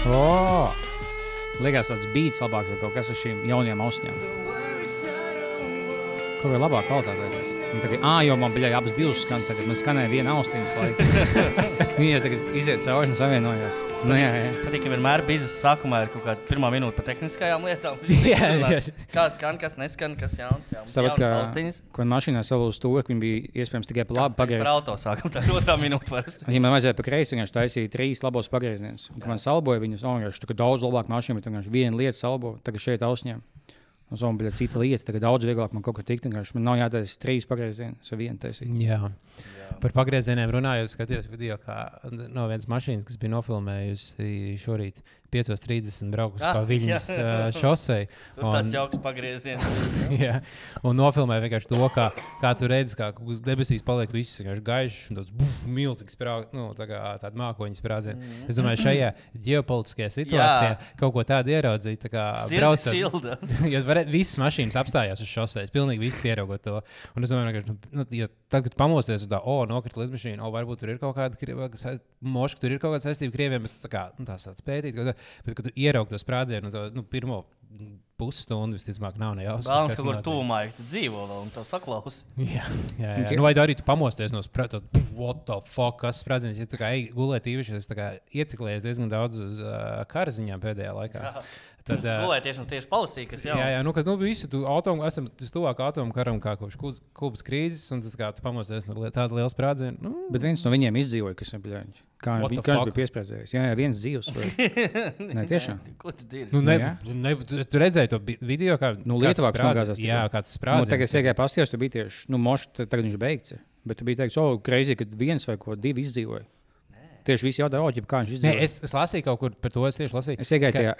Liekas tāds beats labāks vai kaut kas ar šīm jaunajām austiņām. Kaut kā labāk kvalitāte liekas. Tagad, jo man bija abas divas skan, tagad man skanēja viena austiņas laika. Viņa tagad iziet cauri un savienojās. Nu, jā. Patīk, ka vienmēr biznesa sākumā ir kaut kāda pirmā minūte par tehniskajām lietām. Jā. Kā skan, kas neskan, kas jauns. Tāpēc, kad mašīnā savus to, ka viņi bija iespējams tikai pa labi pagriezt. Par auto sākam, tā ir otrā minūte parasti. Viņam man vajadzēja pa kreisi, viņš taisīja 3 labos pagriezienus. Un, kad man salboja viņus, viņš daudz labāk mašīnu, bet viņš vienu lietu salbo, tagad šeit ausņēm. Un man bija cita lieta, tagad daudz vieglāk man kaut kā tikt, man nav jātaisa 3 pagriezienus ar vienu taisīt. Jā. Par pagriezieniem runājot, skatījos video, kā no vienas mašīnas, kas bija nofilmējusi šorīt 5:30 braukus pa Viļņas šosei. Tur tāds jauks pagrieziens. Jā, un nofilmēja vienkārši to, kā tu redzi, kā debesīs paliek viss vienkārši gaišs un tāds milzīgs tāda mākoņa sprādziena. Es domāju, šajā ģeopolitiskajā situācijā kaut ko tādu ieraudzīt, tā kā braucot. Jo visas mašīnas apstājās uz šoseis, pilnīgi viss ieraugot to. Un es domāju, ja tad, kad pamosties uz tā, nokrita lidmašīna, varbūt tur ir kaut kāda moška, tur ir kaut kāda saistība Krieviem, bet tā kā, tās tāds pētīt, bet, kad tu ieraugi to sprādzienu, pirmo pusstundu, visticamāk, nav nejausmas. Bālams, kaut kur tuvumā, ja tu dzīvo vēl un tev saklausi. Jā. Nu, vai arī tu pamosties no sprādzienu, what the fuck, kas sprādziens, ja tu kā gulēt īviši, es tā kā ieciklējies diezgan daudz uz kara ziņām pēdējā laikā. Tad gulēt tieši palasīja, kas jauns. Jā, kad visi tu esam tuvāk atomu karam kā kopš Kubas krīzes, un tas kā tu pamosties no tāda liela sprādziena. Bet viens no viņiem izdzīvoja, kas ir bļaņi. Kā viņš bija piesprādzējis. Jā, viens dzīvs. Nē, tiešām. Ko tu diri? Tu redzēji to video, kā Lietuvā nogāzās. Jā, kāds sprādziens. Tagad es iegāju paskatījos, tu biji tieši, tagad viņš beigts. Bet tu biji teiks, crazy, kad viens vai ko 2 izdzīvoja. Tieši visi jautāja, kā viņš izdzīvoja. Nē, es lasīju kaut kur par to, es tieši lasīju. Es iegāju tajā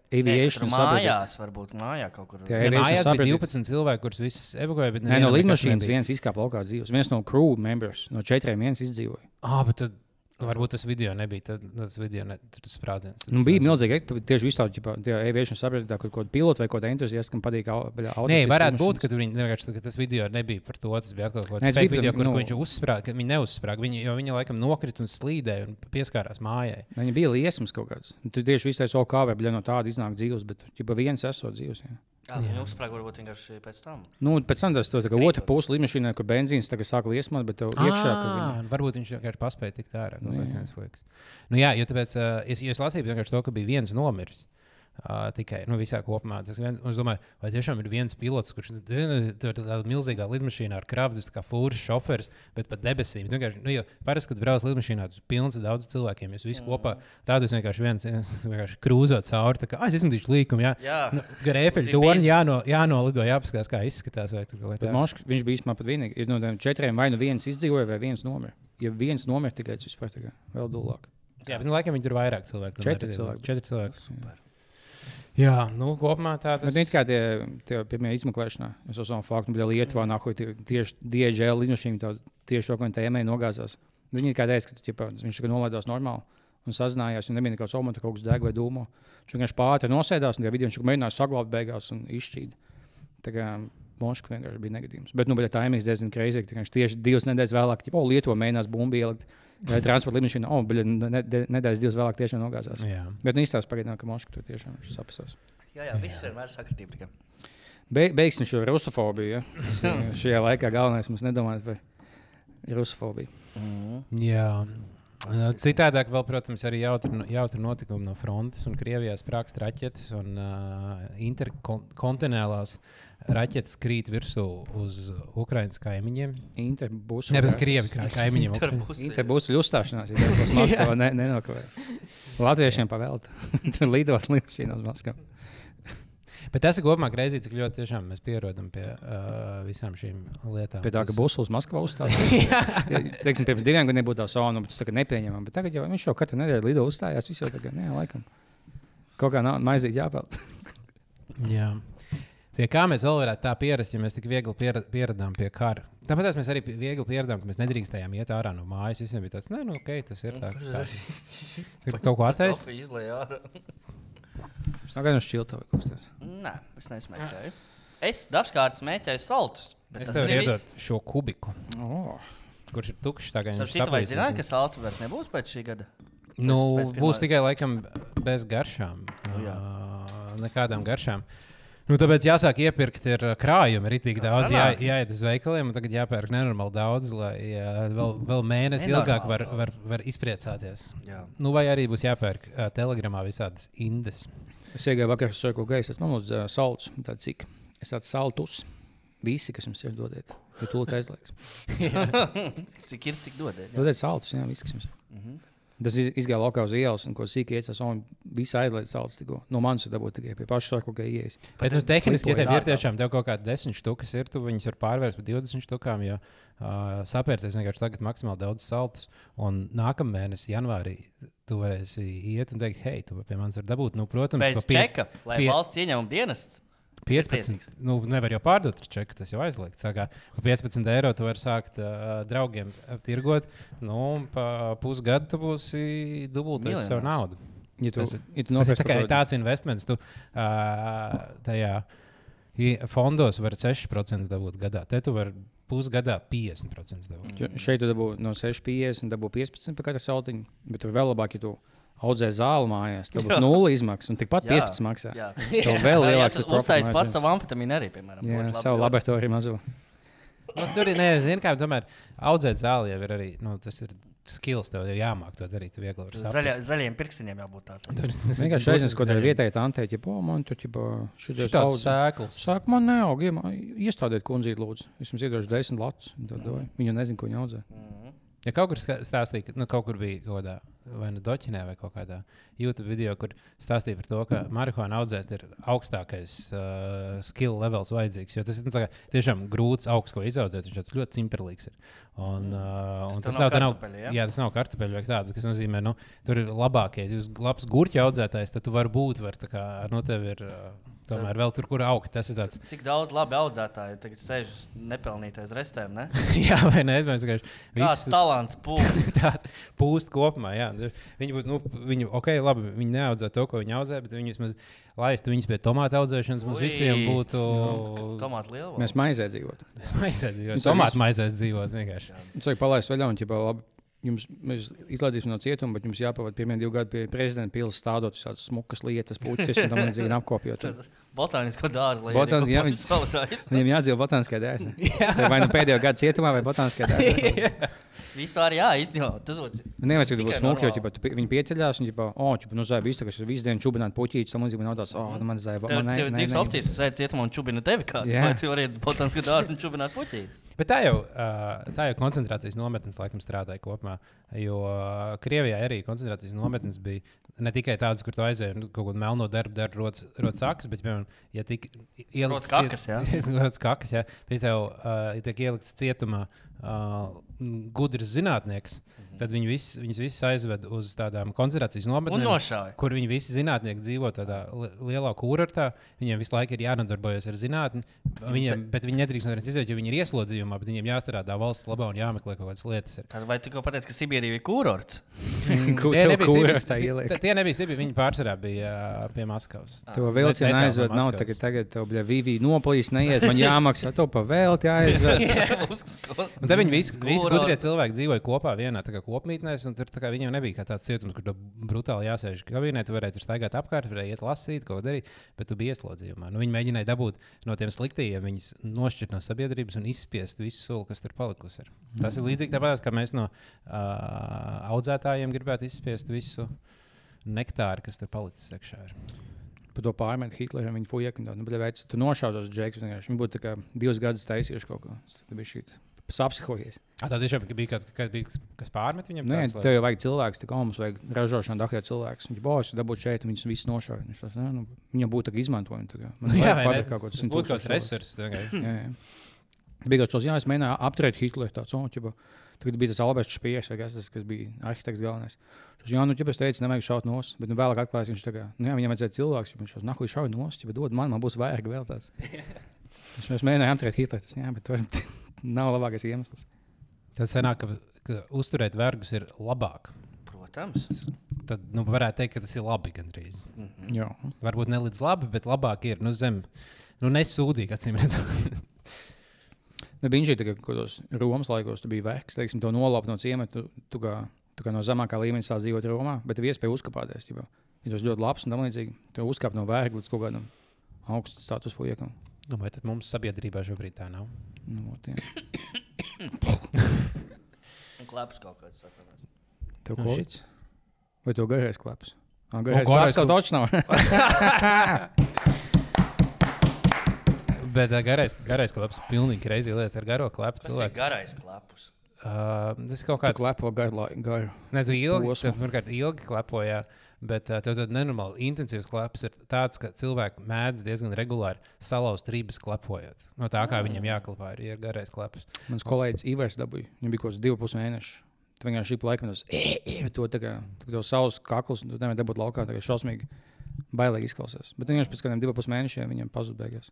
aviation mājās, varbūt mājā kaut kur. Mājās bija 12 cilvēki, kurus visus evakuēja, bet no lidmašīnas viens izkāpa laukā dzīvos. Viens no crew members, no 4 viens izdzīvoja. Bet tad varbūt tas video nebija, tas video tas sprādziens. Bija milzīgi, tieši visādi tie aviation sabiedrībā, kur kaut pilotu vai kaut entuziasti, kam patīk auto. Nē, varētu būt, ka tas video nebija par to, tas bija atkal kaut kāds fake video, kur viņš uzsprāga, ka viņi neuzsprāga, jo viņi laikam nokrita un slīdēja un pieskārās mājai. Viņi bija liesmas kaut kāds. Tu tieši visu teici, kā vai no tāda iznāk dzīvs, bet viens esot dzīvs. Viņi uzsprāga varbūt vienkārši pēc tam. Pēc tam tas otra puse lidmašīnā, kur benzīns tagad sāk liesmot, bet tev iekšā. Varbūt viņš vienkārši paspēja tikt ārā. Jā, jo tāpēc es lasīju vienkārši to, ka bija viens nomiris. Tikai visā kopumā. Es domāju, vai tiešām ir viens pilots, kurš ir tādā milzīgā lidmašīnā ar kravas, kā fūras šoferis, bet pat debesīm. Parasti, kad brauc lidmašīnā, tas ir pilns ar daudz cilvēkiem. Jūs visi kopā tādus vienkārši krūzot cauri. Es izmetīšu līkumu, gar Eifelļa torni jānolido, jāpaskatās, kā izskatās. Viņš bija īstenībā pat vienīgi. Ir no 4 vai viens izdzīvoja, vai viens nomira. Ja viens nomira, tikai tas vispār vēl dūlāk. Jā, bet laikam viņi tur vairāk cilvēku. 4 cilvēku. Super. Jā, kopumā tā tas ir. Bet kā tie pirmie izmeklēšanā, es uz savu faktu bija Lietuvā, tieši DHL lidmašīna tieši to, ko viņi tēmēja, nogāzās. Viņi kā teica, ka viņš nolaidās normāli un sazinājās, un nebija nekāds omata, kaut kas deg vai dūmo. Viņš vienkārši pāri nosēdās, un tie video viņš mēģināja saglabāt beigās un izšķīd. Tā kā Moška vienkārši bija negadījums. Bet bija taimings diezgan crazy, ka viņš tieši 2 nedēļas vēlāk, Lietuvā mēģinās bumbu ielikt. Transporta lidmašīna, nedēļas 2 vēlāk tiešām nogāzās. Jā. Bet īstās pagaidām, ka Moška tur tiešām sapasās. Jā, viss vienmēr sakritība. Beigsim šo rusofobiju. Ja? Šajā laikā galvenais mums nedomāt par rusofobiju. Jā. Citādāk vēl, protams, arī jautri notikumi no frontes un Krievijā sprākst raķetes un interkontinentālās raķetes krīt virsū uz Ukrainas kaimiņiem. Interbūsu. Nevis Krievi kaimiņiem. Interbūsu uzstāšanās, ja tas Maskavā nenokavē. Latviešiem pavēlta. Tur lidot lidmašīnā uz Maskavu. Bet tas ir kopumā greizi, cik ļoti tiešām mēs pierodam pie visām šīm lietām. Pie tā, ka Busuls Maskavā uzstājās. Teiksim, pirms 2 gadiem nebūtu tā sauna, bet tas tagad nepieņemam. Bet tagad jau viņš jau katru nedēļu lido uzstājās, visu jau tagad, laikam. Kaut kā maizīt jāpeld. Jā. Pie kā mēs vēl varētu tā pierast, ja mēs tik viegli pieradām pie kara? Tāpēc mēs arī viegli pieradām, ka mēs nedrīkstējām iet ārā no mājas. Visiem bija tāds, tas ir tā. Kaut ko attaist? Es nav gājis šķiltavu kusties. Nē, es nesmēķēju. Es dažkārt smēķēju saltus. Es tev iedot šo kubiku, kurš ir tukšs. Vai zināji, ka saltu vairs nebūs pēc šī gada? Būs tikai laikam bez garšām. Nekādām garšām. Tāpēc jāsāk iepirkt krājumi. Ir tik daudz jāiet uz veikaliem, un tagad jāpērk nenormāli daudz, lai vēl mēnesi ilgāk var izpriecāties. Jā. Vai arī būs jāpērk telegramā visādas indes. Es iegāju vakar uz Circle K, es nomūdzu saltus. Tātad cik? Es tādu saltus. Visi, kas jums ir, dodiet. Jo tūlīt aizliekas. Cik ir, cik dodiet? Dodiet saltus, jā, visi, kas jums ir. Tas izgāja laukā uz ielas, un ko sīki iecās, un visi aizliedz saltus tikko. No manis ir dabūt tikai pie paša Circle K ieejas. Bet tehniski, ja tev ir tiešām tev kaut kādi 10 štukas ir, tu viņus var pārvērst par 20 štukām, jo sapērcies vienkārši tagad maksimāli daudz saltus, un nākamēnes janvārī tu varēsi iet un teikt, hei, tu pie manis var dabūt. Protams, pēc čeka, lai valsts ieņēmuma dienests. 15. Nevar jau pārdot ar čeku, tas jau aizliegts. Par 15 eiro tu vari sākt draugiem tirgot. Pa pusgadu tu būsi dubultojis savu naudu. Tas ir tāds investments. Tu tajā fondos vari 6% dabūt gadā. Te tu vari pusgadā 50% dabūt. Šeit tu dabū no 6,50 dabū 15 par katru saltiņu, bet tur vēl labāk, ja tu audzē zāli mājās, tad būs 0 izmaksas, un tikpat 15 maksā. Tev vēl lielāks ir profits. Uztais pats savu amfetamīnu arī, piemēram. Jā, savu laboratoriju mazo. Tur ir, kā tomēr audzēt zāli jau ir arī, tas ir skills, tev jau jāmāk to darīt, tu viegli var saprast. Zaļiem pirkstiņiem jābūt tā. Vienkārši aiznes, ko tev vietēji tantē, man tur šitāds sēkls. Sāk, man neaug, iestādiet kundzīt lūdzu. Es jums iedošu 10 latus. Viņa nezin, ko viņa audzē. Ja kaut kur stāstīja, kaut kur bija kaut kādā, vai doķinē, vai kaut kādā YouTube video, kur stāstīja par to, ka marihuānu audzēt ir augstākais skill levels vajadzīgs. Jo tas ir tiešām grūts augs, ko izaudzēt. Viņš ļoti cimperlīgs ir. Un tas nav kartupeļu vai tādu, kas nozīmē, tur ir labākie. Ja jūs labs gurķi audzētājs, tad tu vari būt, tev ir tomēr vēl tur, kur augt. Tas ir tāds. Cik daudz labi audzētāji tagad sēž nepelnītais restēm, ne? Jā, vai ne? Kāds talants pūst. Tāds pūst kopumā, jā. Viņi būtu, labi, viņi neaudzē to, ko viņi audzē, bet viņi vismaz laistu viņus pie tomātu audzēšanas. Mums visiem būtu... Tomātu lielvalsts. Mēs maizē dzīvot. Tomātu maizēs dzīvot vienkārši. Mums vajag palaist vaļā un labi. Mēs izlaidīsim no cietuma, bet jums jāpavada pirmie 2 gadi pie prezidenta pilsētas stādot tādas smukas lietas, puķis un tam līdzīgi apkopjot. Botānisko dārzu, lai viņiem jādzīvo botāniskajā dēļ. Vai pēdējo gadu cietumā vai botāniskajā dēļ. Visu arī īstenībā. Nevajag, ka tu būsi smuki, jo viņi pieceļās un zāja visu, kas ir visu dienu čubināt puķītis, tam līdzīgi nav tāds, man zāja. Tev ir divas opcijas, tu sēdi cietumā un čubina tevi kāds, vai tu vari iet botānisko dārzu un čubināt puķītis. Bet tā jau koncentrācijas nometnes laikam strādāja kopumā, jo Krievijā arī koncentrācijas nometnes bija ne tikai tādas, kur tu aizēji un kaut kādu melno darbu rodas sakas, bet, piemēram, ja tik ielikts kakas, jā, bet tev tiek ielikts cietumā gudrs zinātnieks, tad viņus visus aizved uz tādām koncentrācijas nometnēm, kur viņi visi zinātnieki dzīvo tādā lielā kūrartā. Viņiem visu laiku ir jānodarbojas ar zinātni, bet viņi nedrīkst no izveikt, jo viņi ir ieslodzījumā, bet viņiem jāstrādā valsts labā un jāmeklē kaut kādas lietas. Tad vai tu kaut pateici, ka Sibīrija bija kūrorts? Tie nebija Sibīrija, viņi pārsvarā bija pie Maskavas. Tev vilcienu aizved, nav tagad tev Vīvī noplīs, neiet, man jāmaksā, tev pa velti aizved. Un te viņi visi gudrie cilvēki dzīvoja kopā vienā kopmītnēs, un tur viņiem nebija tāds cietums, kur tu brutāli jāsēž kabinē, tu varēji tur staigāt apkārt, varēji iet lasīt, kaut ko darīt, bet tu biji ieslodzījumā. Viņi mēģināja dabūt no tiem sliktajiem, viņus nošķirt no sabiedrības un izspiest visu sulu, kas tur palikusi. Tas ir līdzīgi tāpat, kā mēs no audzētājiem gribētu izspiest visu nektāru, kas tur palicis iekšā. Par to pārmetu Hitleram, viņa fujeku. Tu nošaudos džeks, viņi būtu 2 gadus taisījuši kaut ko. Tas bija šī sapsihojies. Tā tiešām bija kāds, kas pārmet viņam? Nē, tev jau vajag cilvēks, mums vajag ražošanu dakļot cilvēks. Viņš būs dabūt šeit, viņus visus nošauj. Viņam būtu izmantojumi. Jā, tas būtu kāds resurss. Bija kaut kas, es mēģināju apturēt Hitleru. Tagad bija tas Alberts Špieks, kas bija arhitekts galvenais. Es teicu, nevajag šaut nost, bet vēlāk atklājās, ka viņam vajadzēja cilvēks, viņš nahuj šauj nost, bet dod man būs vairāk vēl tāds. Es mēģināju apturēt Hitleru, bet nav labākais iemesls. Tas sanāk, ka uzturēt vergus ir labāk. Protams. Tad varētu teikt, ka tas ir labi gandrīz. Jā. Varbūt ne līdz labi, bet labāk ir nesūdīgi, acīm redzot. Viņš ir kaut kādos Romas laikos, tu biji vecs, teiksim, to nolaupt no ciemata, tu kā Tu kā no zemākā līmeņa sāc dzīvot Romā, bet tev iespēja uzkāpties. Ja tu esi ļoti labs un tam līdzīgi, tu uzkāp no vērga līdz kaut kādam augstu status fujakam. Nu, vai tad mums sabiedrībā šobrīd tā nav? Nu, Klaps kaut kāds saprotams. tev Nu, kovids? Vai tev garais klaps? Garais garais klaps tev taču nav. Bet garais klaps ir pilnīgi crazy lieta ar garo klapu Tas ir cilvēku. garais klapus. Tas ir kaut Tu kāds... klepo garu. Ne, tu ilgi, posmu. pirmkārt, ilgi klepojā, bet tev tad nenormāli intensīvs kleps ir tāds, ka cilvēki mēdz diezgan regulāri salauzt rības klepojot. No tā, kā viņam jāklapā, ir garais kleps. Mans kolēģis Ivers dabūja. Viņam bija kaut kāds 2,5 mēneši. Tu vienkārši šī laikam to tā kā tev savus kaklus, tu nevari dabūt laukā, tā kā šausmīgi bailīgi izklausās. Bet vienkārši pēc kādiem 2,5 mēnešiem viņam pazud beigās.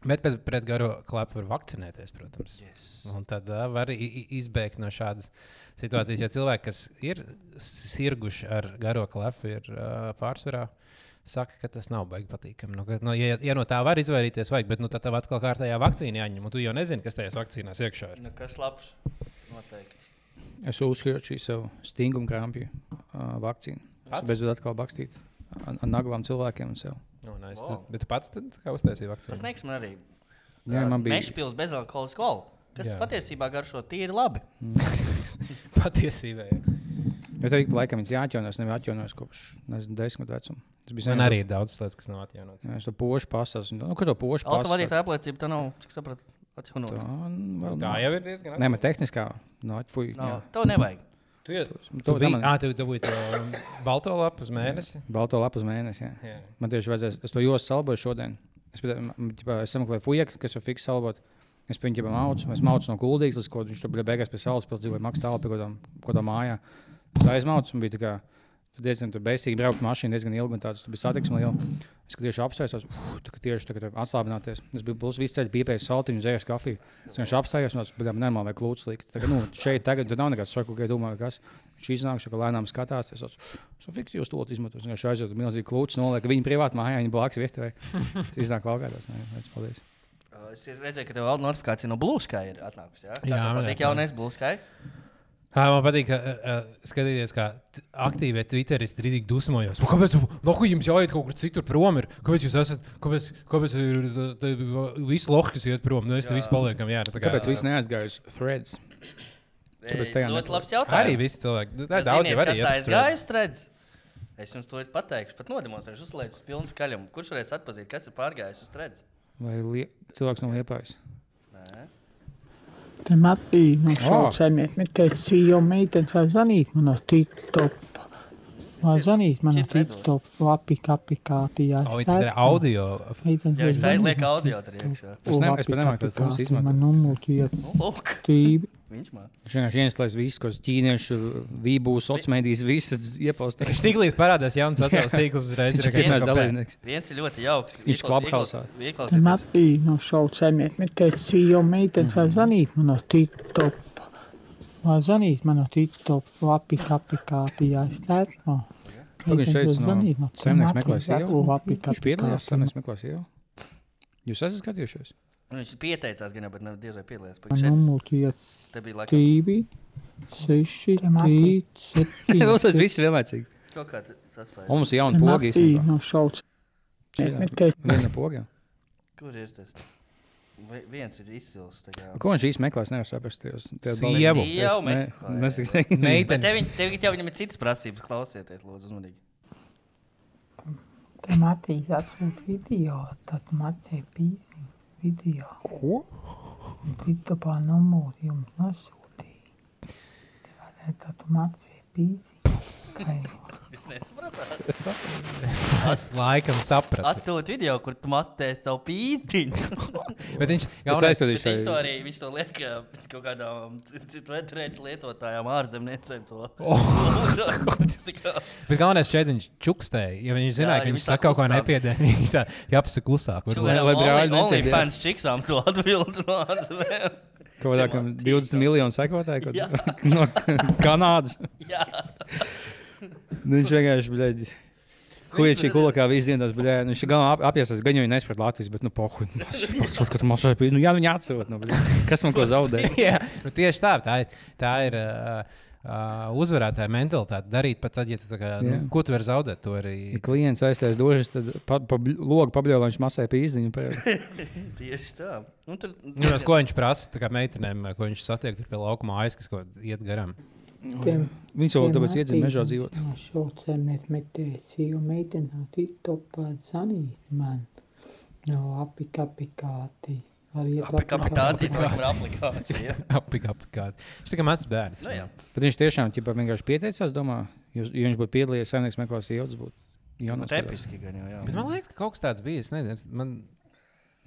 Bet pret garo klepu var vakcinēties, protams. Yes. Un tad var izbēgt no šādas situācijas. Jo cilvēki, kas ir sirguši ar garo klepu, ir pārsvarā. Saka, ka tas nav baigi patīkami. Ja no tā var izvairīties, vajag, bet tad tev atkal kārtējā vakcīna jāņem. Un tu jau nezini, kas tajās vakcīnās iekšā ir. Nu, kas labs? Noteikti. Es uzskatu šī savu stingumu krāpju vakcīnu. Es beidzot atkal bakstīt ar naglām cilvēkiem un sev. No, nice. Wow. Bet tu pats tad kā uztaisīji vakcīnu? Tas neiks man arī. Jā, man bija Mešpils bezalkoholis kolu. Kas Jā. patiesībā garšo tīri labi. Patiesībā. Jo tev ik pa laikam viņas jāatjauno, es nevaru atjaunojis kopš 10 gadu vecuma. Tas bija Man arī ir daudz lietas, kas nav atjaunotas. Jā, es to pošu pasās. Nu, ko to pošu pasās? Autovadītāja apliecība tā nav, cik sapratu, atjaunot. Tā jau ir diezgan Nē, man tehniskā. No, fuj, No, jā. tev nevajag. Tu jau To tu dabūji to balto lapu uz mēnesi? Balto lapu uz mēnesi, jā. Jā. Man tieši vajadzēs, es to jostu salboju šodien. Es sameklēju fujeku, kas jau fiks salbot. Es pie viņa maucu, es maucu no Kuldīgas, līdz ko viņš tur bija beigās pie salas, pēc dzīvoja maks tālu pie kādā mājā. Tā aizmaucu un bija tā kā, tu diezgan bēsīgi braukt mašīnu diezgan ilgi un tāds, tu bija satiksme liela. Es tieši apstājos, tieši tā kā atslābināties. Es biju plus visu ceļu pīpējis saltiņu, dzēries kafiju. Es vienkārši apstājos un bija normāli vai klūts likt. Tā kā, šeit tagad tur nav nekāds sarku, ka domāju, kas. Viņš iznāk, ka lēnām skatās. Es fiksi jūs to izmantot. Es vienkārši aizjūtu milzīgi klūts, noliek viņa privāti mājā, viņa blakus vietuvē. Es iznāk valkā tās. Paldies. Es redzēju, ka tev vēl notifikācija no Blue Sky ir atnākusi. Ja? Jā, Kā man tev patīk ir. jaunais Blue Sky? Man patīk skatīties, kā aktīvie Twitteristi rītīgi dusmojos. Kāpēc jums jāiet kaut kur citur prom? Kāpēc jūs esat, kāpēc ir visi lohi, kas iet prom? Nu, es te visu paliekam, jā. Kāpēc viss neaizgāja uz Threads? Kāpēc tajā Ļoti labs Arī jautājums. visi cilvēki. Tā Jūs ir daudz, ziniet, jau arī kas iet uz aizgājis Threads? Es jums to pateikšu, pat nodemonstrēšu, uzlaicis pilnu skaļumu. Kurš varēs atpazīt, kas ir pārgājis uz Threads? Vai cilvēks no Liepājas? Nē. Te Matī, no šaucēmiet, mēs teicu, jo meitenes var zanīt man no TikTok. Var zanīt man no Šit redzot. TikTok lapi kapikātijā. O, tas ir audio. Jā, viņš tā liek audio tur iekšā. Es pat nemāku tādu funkciju izmantot. Man numūtu iet Lūk, tīvi. viņš man. Viņš vienkārši ieneslēs visus, ko ķīniešu, vību, sociālmedijas, visas iepaustās. Viņš tik līdz parādās jauns sociāls tīkls uzreiz. Viņš ir ir kā- dalībnieks. Viens ir ļoti jauks. Viņš Clubhouse-ā. Te Ieklausieties. Matī, no šaucēmiet, mēs teicu, jo meitenes var zanīt man no TikTok. Var zanīt man no TikTok lapi kapikātijā. Es teicu, no. Ko viņš teica, no saimnieks meklēs ievu? Lapi Viņš piedalījās saimnieks meklēs ievu? Jūs esat skatījušies? Viņš pieteicās, gan jau, bet diez vai piedalījās. Man numūtu iet Te bija laikam tīvi. 6, 3, 7. Tas viss vienlaicīgi. kaut kāds saspēja. Un mums ir jauna poga īstenībā. No šauc. Viena poga. Kur ir tas? Viens ir izcils. Ko viņš īsti meklēs, nevar saprast. Sievu. Jau meklē. Meitenes. Tev jau viņam ir citas prasības, klausieties, lūdzu, uzmanīgi. Te Matīs atsūt video, tad Matī pīzi video. Ko? Tiktāpā numuru jums nosūtīja. Tad Matī pīzi. Jūs nesapratāt? Es laikam sapratu. Attūt video, kur tu matē savu pītiņu. Bet viņš Es aizsūtīšu Viņš to tev. arī, viņš to liek kaut kādām Threads lietotājām, ārzemniecēm to. Bet galvenais šeit viņš čukstēja. Ja viņš zināja, Jā, ka ja viņš viņš tā saka kaut ko klusāk. nepiedēļ, viņš tā jāpasaka klusāk. Lai brāļi neciet, jā. OnlyFans čiksām to atbildi no ārzemēm. Kaut kā 20 miljonu sekotāju Jā. no Kanādas. Jā. Viņš vienkārši, bļaļ, Kuģi kulakā visu dienu tās, bļaļ, viņš gan apjāsās, gan jau nesprat Latvijas, bet, pohu, pasot, ka tu mašai pīd, jā, viņi atsūt, bļaļ, kas man ko zaudē? Jā, tieši tā ir uzvarētāja mentalitāti darīt pat tad, ja tu ko tu vari zaudēt, to arī. Ja klients aiztais došas, tad logu pabļauj, viņš masē pīziņu. Tieši tā. Ko viņš prasa, tā kā meitenēm, ko viņš satiek tur pie laukuma mājas, kas ko iet garām. Viņš jau tāpēc iedzina mežā dzīvot. No šaucēmēt metēci, jo meitene nav TikTokā zanīt man. No apikāti. Aplikāti. Viņš tikai mazs bērns. Nu, jā. Bet viņš tiešām vienkārši pieteicās, domā, ja viņš būtu piedalījies saimnieks meklās sievas, būtu jābūt episki gan jau, jā. Bet man liekas, ka kaut kas tāds bija, es nezinu,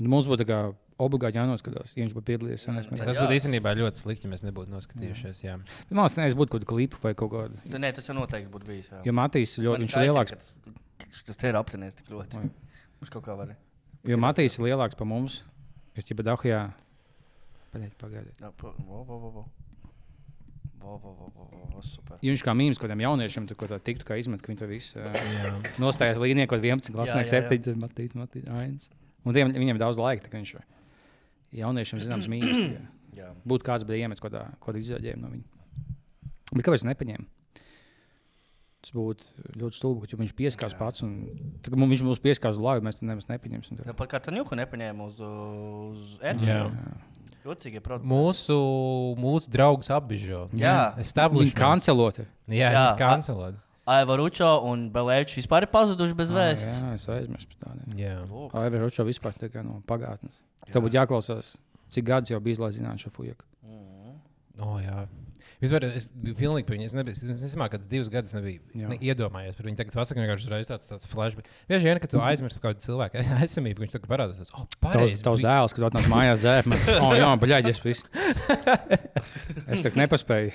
Mums būtu tā kā obligāti jānoskatās, ja viņš būtu piedalījies saimnieks meklās. Tas būtu īstenībā ļoti slikti, ja mēs nebūtu noskatījušies, jā. Man liekas, es būtu kaut kādu klipu vai kaut kādu. Nē, tas jau noteikti būtu bijis, jā. Jo Matīs ļoti, viņš ir lielāks. Tas te ir aptinies tik ļoti. Mums kaut kā var. Jo Matīs ir lielāks par mums. Jo ķipa dahujā. Pagaidiet. Super. Ja viņš kā mīms kaut kādiem jauniešiem, tur kaut tā tiktu kā izmet, ka viņi to visu nostājās līnijā, kaut 11 klasnieks, 7, Matīs, Ains. Un viņiem daudz laika, tā ka viņš jauniešiem zināms mīms. Būtu kāds, bet iemets kaut kādu izrādījumu no viņa. Bet kāpēc nepaņēma? Tas būtu ļoti stulbi, ja viņš pieskās pats. Viņš mums pieskās uz lāju, mēs nemaz nepaņemsim. Par kā tā ņuhu nepaņēma uz ērču. Jocīgie produkti. Mūsu draugs apbižo. Jā. Viņi kanceloti. Jā, viņi kanceloti. Aivaručo un Belēču vispār ir pazuduši bez vēsts. Jā, es aizmirsu par tādiem. Jā. Aivaručo vispār tā kā no pagātnes. Tev būtu jāklausās, cik gadus jau bija, lai zinātu šo fujaku. Jā. Vispār, es biju pilnīgi par viņu. Es nezinu, kāds 2 gadus nebiju iedomājies par viņu. Tagad pasaka vienkārši uzreiz tāds flashback. Bieži vien, kad tu aizmirsti par kādu cilvēku esamību, viņš tagad parādās. Pareizi. Tavs dēls, kad atnāc mājās dzērt. Jā, baļāģies viss. Es tak nepaspēju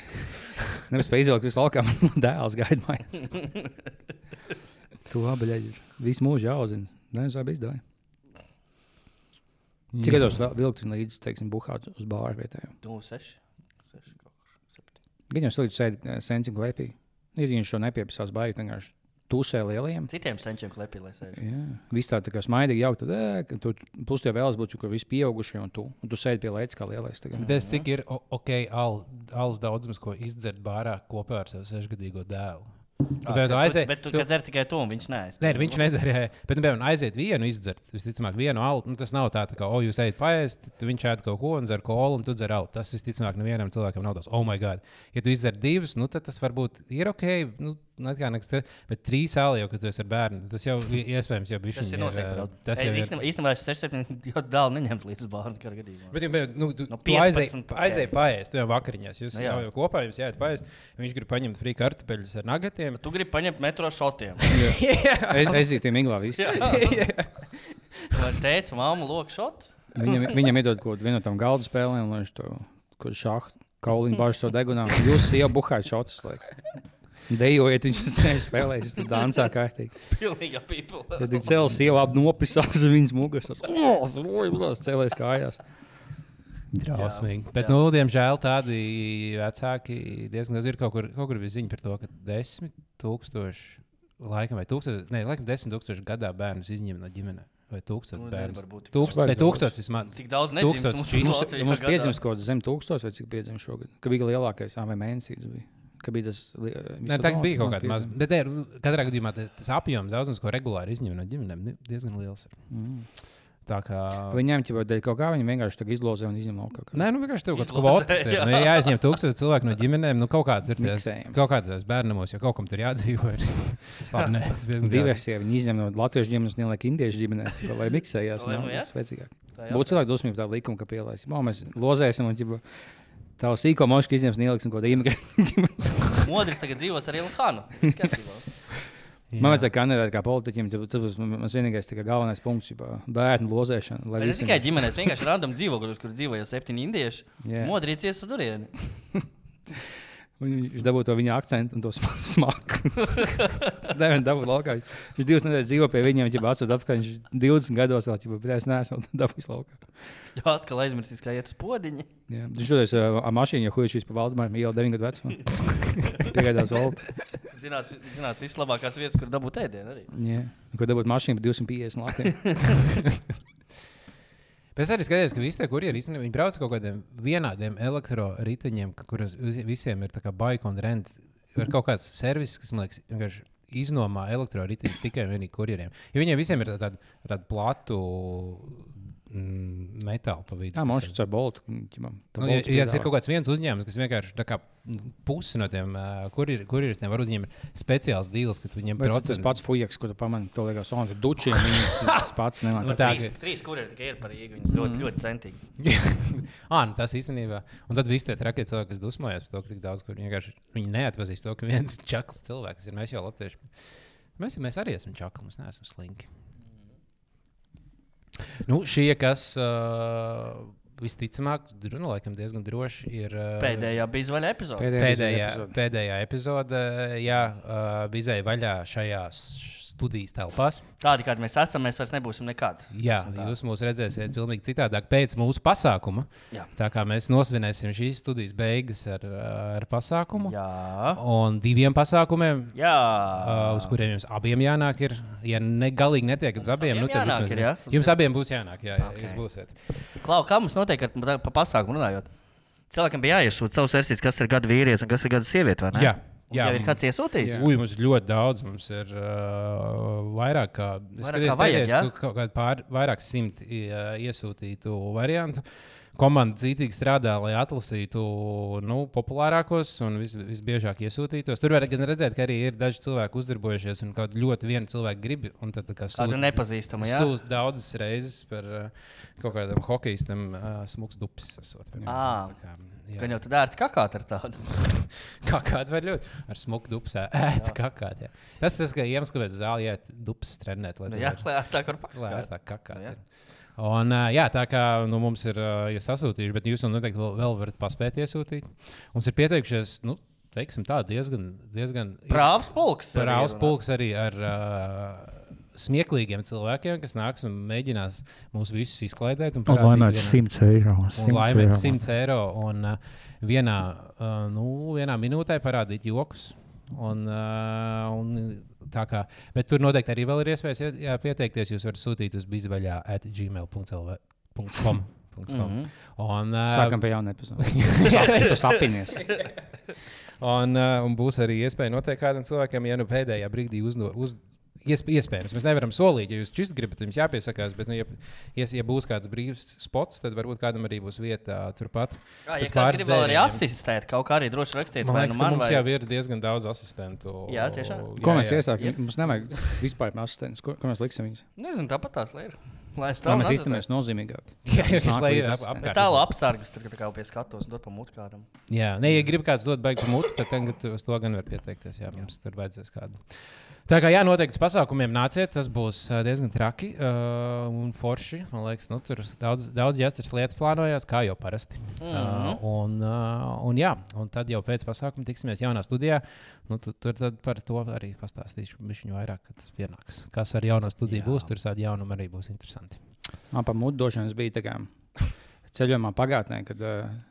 izvilkt visu laukā. Man dēls gaida mājās. Tu baļāģies. Visu mūžu jāuzina. Nezinu, vai izdāja. Cik gados vilkt līdz, teiksim, buhāt uz bāru vietēju? 6. Gan jau slīdz sēdi senci klēpī. Ir viņš šo nepiepisās baigi, vienkārši tusē lieliem. Citiem senčiem klēpī, lai sēž. Jā, viss tā kā smaidīgi jau tad, plus tev vēlas būt, ka visi pieaugušie un tu sēdi pie lētas kā lielais. Bet cik ir alus daudzums, ko izdzert bārā kopā ar savu 6-gadīgo dēlu? Bet tu dzer tikai to, un viņš neaiz. Nē, viņš nedzer, bet, piemēram, aiziet vienu izdzert, visticamāk, vienu alu. Tas nav tā, kā, jūs ejat paēst, viņš ēd kaut ko un dzer kolu, un tu dzer alu. Tas, visticamāk, nevienam cilvēkam nav tas, oh my god. Ja tu izdzer 2, tad tas varbūt ir ok, bet 3 ali jau, kad tu esi ar bērnu, tas jau iespējams jau bišķiņ. Tas ir noteikti. Īstenībā es 6-7 dēlu neņemt līdz bārnu kādu gadījumu. Bet, tu aizēji paēst, tu jau vakariņās, jūs jau kopā jums jāiet paēst, viņš grib paņemt frī kartupeļus ar nagatiem. Tu gribi paņemt metro šotiem. Aizītiem iglā viss. Vai teica, mamma, lok šotu? Viņam iedod kaut vienu no tām galdu spēlēm, lai viņš to šahu kauliņu bāžu to degunā. Jūs jau buhājat šotus, laikam. Dejojiet, viņš spēlējas, tur dancā kārtīgi. Pilnīgā people. Tad viņš cēl sievu apnopisās uz viņas mugas. Cēlēs kājās. Drausmīgi. Bet, diemžēl tādi vecāki diezgan daudz ir kaut kur bija ziņa par to, ka 10,000, laikam, vai 10,000 gadā bērnus izņem no ģimene. Vai 1000 bērnus. 1000 vismaz. Tik daudz nedzimst. Mums piedzimst kaut zem 1000 vai cik piedzimst šogad. Ka bija lielākais vai mēnesīs bija. Ka bija tas... Nē, tā bija kaut kāda maz. Bet katrā gadījumā tas apjoms daudzums, ko regulāri izņem no ģimenēm, diezgan liels ir. Tā kā... Viņiem dēļ kaut kā, viņi vienkārši tagad izlozē un izņem no kaut kā. Nē, vienkārši tev kaut kvotas ir. Jāizņem 1000 cilvēku no ģimenēm, kaut kādā bērnamos, jo kaut kam tur jādzīvo. Diversija, viņi izņem no latviešu ģimenes, neliek indiešu ģimenē, lai miksējās. Tas vecīgāk. Būtu cilvēki dusmīgi tādu likumu, ka pielais. Mēs lozēsim un tā sīko mošku izņems un ieliks un kaut kāda imigrantu. Modris tagad dzīvos ar Ilhanu. Man vajadzēja kandidēt kā politiķim, tas būs mans vienīgais galvenais punkts, bērnu lozēšana. Ne tikai ģimenēs, vienkārši random dzīvokļos, kur dzīvo jau 7 indieši. Modrīts ies uz turieni. Viņš dabūja to viņa akcentu un to smaku. Nevienu dabūt laukā. Viņš 2 nedēļas dzīvo pie viņiem, viņš atsūt apkārt, viņš 20 gados vēl, bet es neesmu dabūjis laukā. Jā, atkal aizmirsīs, kā iet uz podiņi. Jā, viņš šodien ar mašīnu, jo hujušīs pa Valdemāru, jau 9 gadu vecumā. Piegaidās valdu. Zinās vislabākās vietas, kur dabūt ēdienu arī. Jā, kur dabūt mašīnu par 250 lātiem. Es arī skatījos, ka visi tie kurjeri īstenībā viņi brauc kaut kādiem vienādiem elektroriteņiem, kuras visiem ir tā kā bike un rent. Ir kaut kāds servis, kas, man liekas, vienkārši iznomā elektroriteņus tikai un vienīgi kurjeriem. Jo viņiem visiem ir tāda platu metāla pa vidu. Jā, man šķiet, ar boltu. Ja tas ir kaut kāds viens uzņēmums, kas vienkārši tā kā pusi no tiem kurjeristiem, varbūt viņiem ir speciāls dīls, ka viņiem procents. Tas pats fujeks, ko tu pamani, to liekas, on ir dučiem, viņas tas pats nemāk. Trīs kurjeri tikai ir par Rīgu, viņi ļoti centīgi. Nu tas īstenībā. Un tad visi tie trakie cilvēki, kas dusmojas par to, ka tik daudz, kur viņi neatpazīst to, ka viens čakls cilvēks ir. Mēs jau latvieši. Mēs arī esam čakli, mēs neesam slinki. Šie, kas visticamāk, laikam diezgan droši ir... Pēdējā bizvaļa epizode. Pēdējā epizode, bizēja vaļā šajās studijas telpās. Tādi, kādi mēs esam, mēs vairs nebūsim nekad. Jā, jūs mūs redzēsiet pilnīgi citādāk pēc mūsu pasākuma. Jā. Tā kā mēs nosvinēsim šīs studijas beigas ar pasākumu. Jā. Un 2 pasākumiem, jā. Uz kuriem jums abiem jānāk ir. Ja galīgi netiekat uz abiem, tad jānāk, ir, jā? Jums abiem būs jānāk, okay. Jūs būsiet. Klau, kā mums notiek pa pasākumu runājot? Cilvēkam bija jāiesūta savas versijas, kas ir gada vīrietis un kas ir gada sieviete, vai ne? Jā. Jā, ir kāds iesūtījis? Mums ir ļoti daudz. Mums ir vairāk kā vairāk 100 iesūtītu variantu. Komanda cītīgi strādā, lai atlasītu populārākos un visbiežāk iesūtītos. Tur var gan redzēt, ka arī ir daži cilvēki uzdarbojušies un kaut ļoti vienu cilvēku grib. Un tad kādu nepazīstamu, jā? Sūst daudzas reizes par kaut kādam hokejistam smuks dupis. Gan jau tad ērti kakāt ar tādu. Kakāt var ļoti. Ar smuku dupsā ēt kakāt, jā. Tas, ka iemesls, kāpēc zāli iet dupsas trenēt. Lai ērtāk var pakāt. Lai ērtāk kakāt. Un, tā kā mums ir sasūtījuši, bet jūs noteikti vēl varat paspēt iesūtīt. Mums ir pieteikušies, teiksim tā, diezgan Brāvs pulks. Brāvs pulks arī ar smieklīgiem cilvēkiem, kas nāks un mēģinās mūs visus izklaidēt. Un laimēt 100 eiro. Un laimēt 100 eiro. Un vienā minūtē parādīt jokus. Bet tur noteikti arī vēl ir iespējas pieteikties. Jūs varat sūtīt uz bizvaļā@gmail.com. Sākam pie jauna epizode. Tu sapinies. Un būs arī iespēja noteikt kādam cilvēkam, ja pēdējā brīdī iespējams. Mēs nevaram solīt, ja jūs šķist gribat, jums jāpiesakās, bet, ja būs kāds brīvs spots, tad varbūt kādam arī būs vieta turpat. Ja kāds grib vēl arī asistēt, kaut kā arī droši rakstīt. Man liekas, ka mums jau ir diezgan daudz asistentu. Jā, tiešām. Ko mēs iesākam? Mums nevajag vispār asistentus. Ko mēs liksim viņus? Nezinu, tāpat tās ir. Lai mēs iztamies nozīmīgāk. Lai ir apkārt. Tālu apsargus, tad, kad kā pie skatos un dot pa mutu kādam. Jā, ja grib kāds dot baigi pa mutu, tad uz to gan var pieteikties. Jā, mums tur vajadzēs kādu. Tā kā noteikti uz pasākumiem nāciet, tas būs diezgan traki un forši. Man liekas, tur daudz jāstras lietas plānojās, kā jau parasti. Un tad jau pēc pasākuma tiksimies jaunā studijā. Tur tad par to arī pastāstīšu bišķiņu vairāk, kad tas pienāks. Kas ar jauno studiju būs, tur tādi jaunumi arī būs interesanti. Man pa mutu došanas bija tā kā ceļojumā pagātnē, kad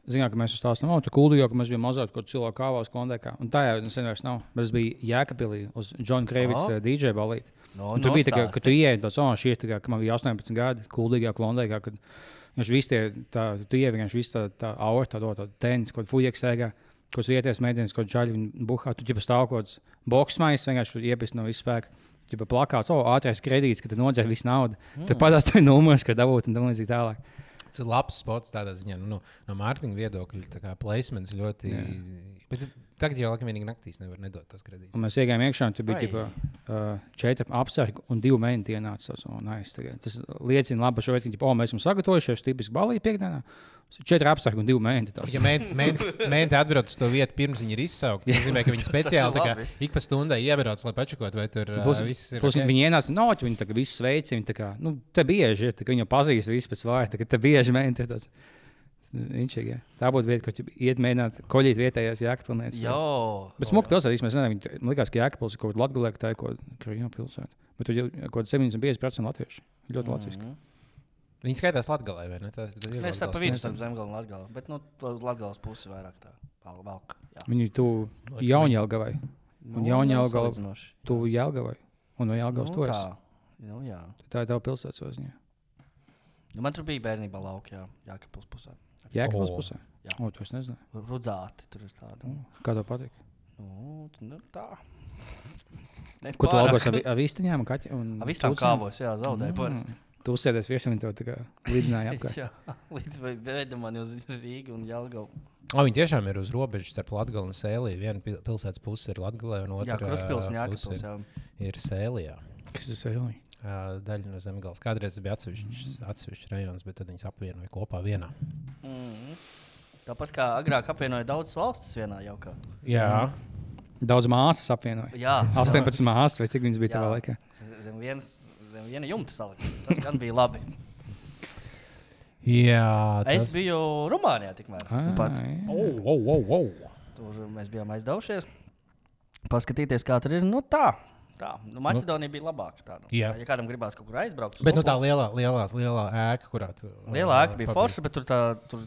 zinām, ka mēs uz tās nav, tur kuldījā, ka mēs bijām mazāk, kur cilvēku kāvās Klondēkā. Un tā jau sen vairs nav. Bet es biju Jēkabpilī uz John Kravitz DJ balīti. Tur bija tā, ka tu ieej tāds, šī ir tā kā, ka man bija 18 gadi kuldīgā Klondēkā, kad viņš visi tie, tu ieej vienkārši visi tā aura, tā tenis, kaut fujeks ēgā, ko vieties mēģinās, kaut čaļi buhā, tu ķipa stāv kaut kāds boksmais, vienkārši iepist no visu spēku. Ķipa plakāts, ātrais kredīts, ka tu nodzer visu naudu. Tur padās tev numurs, ka dabūt un tam līdzīgi tālāk. Tas ir labs spots tādā ziņā, no mārketinga viedokļa. Placements ļoti. Bet tagad jau laikam vienīgi naktīs nevar nedot tos kredītus. Un mēs iegājām iekšā, un tur bija 4 apsargi un 2 mēneši ienāca. Tas liecina labi par šo veidu, ka mēs esam sagatavojušies tipiski balī piekdienā. 4 apsargi un 2 mēneši. Ja mēneši atbrauc uz to vietu, pirms viņi ir izsaukti, tas nozīmē, ka viņi speciāli ik pa stundai iebrauc, lai pačakot, vai tur viss ir. Plus viņi ienāca, viņi tā kā visu sveici, viņi tā kā, te bieži ir, viņi jau pazīst visu pēc vārda, tā kā te bieži mēneši ir tāds. Inčīgi, tā būtu vieta, ko iet mēģināt koļīt vietējās Jēkabpilsētas. Bet smuka pilsēta, man likās, ka Jēkabpils ir kaut kāda Latgalē, ka tā ir kaut kāda pilsēta. Bet tur ir kaut kāda 75% latviešu. Ļoti latviski. Viņi skaitās Latgalē, vai ne? Mēs tā pa vidu tam Zemgala un Latgalē, bet Latgales pusi vairāk tā valka. Viņi tu Jaunjelgavai. Un Jaunjelgava tu Jelgavai. Un no Jelgavas tu esi. Jā. Tā ir tava pilsētas oziņā. Nu, man tur bija bērnībā lauka, Jākapils pusē. Jēkabils pusē? Jā. To es nezinu. Rudzāti tur ir tāda. Kā tev patīk? Nu, tā. Ko tu augos ar vistiņām un kaķi? Ar vistām kāvos, zaudēju parasti. Tu uzsēdies viesam un tev tā kā lidināja apkārt. Jā, līdz veidam mani uz Rīgu un Jelgavu. Viņi tiešām ir uz robežas starp Latgali un Sēliju. Viena pilsētas puse ir Latgalē un otra Kruspils un Jākapils, ir Sēlijā. Kas ir Sēlija? Daļa no Zemgales. Kādreiz tas bija atsevišķs rajons, bet tad viņas apvienoja kopā vienā. Tāpat kā agrāk apvienoja daudzas valstis vienā jaukā. Jā. Daudz māsas apvienoja. Jā. 18 māsas, vai cik viņas bija tavā laikā? Zem viena jumta salika. Tas gan bija labi. Jā. Es biju Rumānijā tikmēr. Tur mēs bijām aizdevušies. Paskatīties, kā tur ir. Nu tā. Maķedonija bija labāka. Tā, Jā. Ja kādam gribās kaut kur aizbraukt. Bet tā lielā ēka, kurā tu... Lielā ēka bija forša, bet tur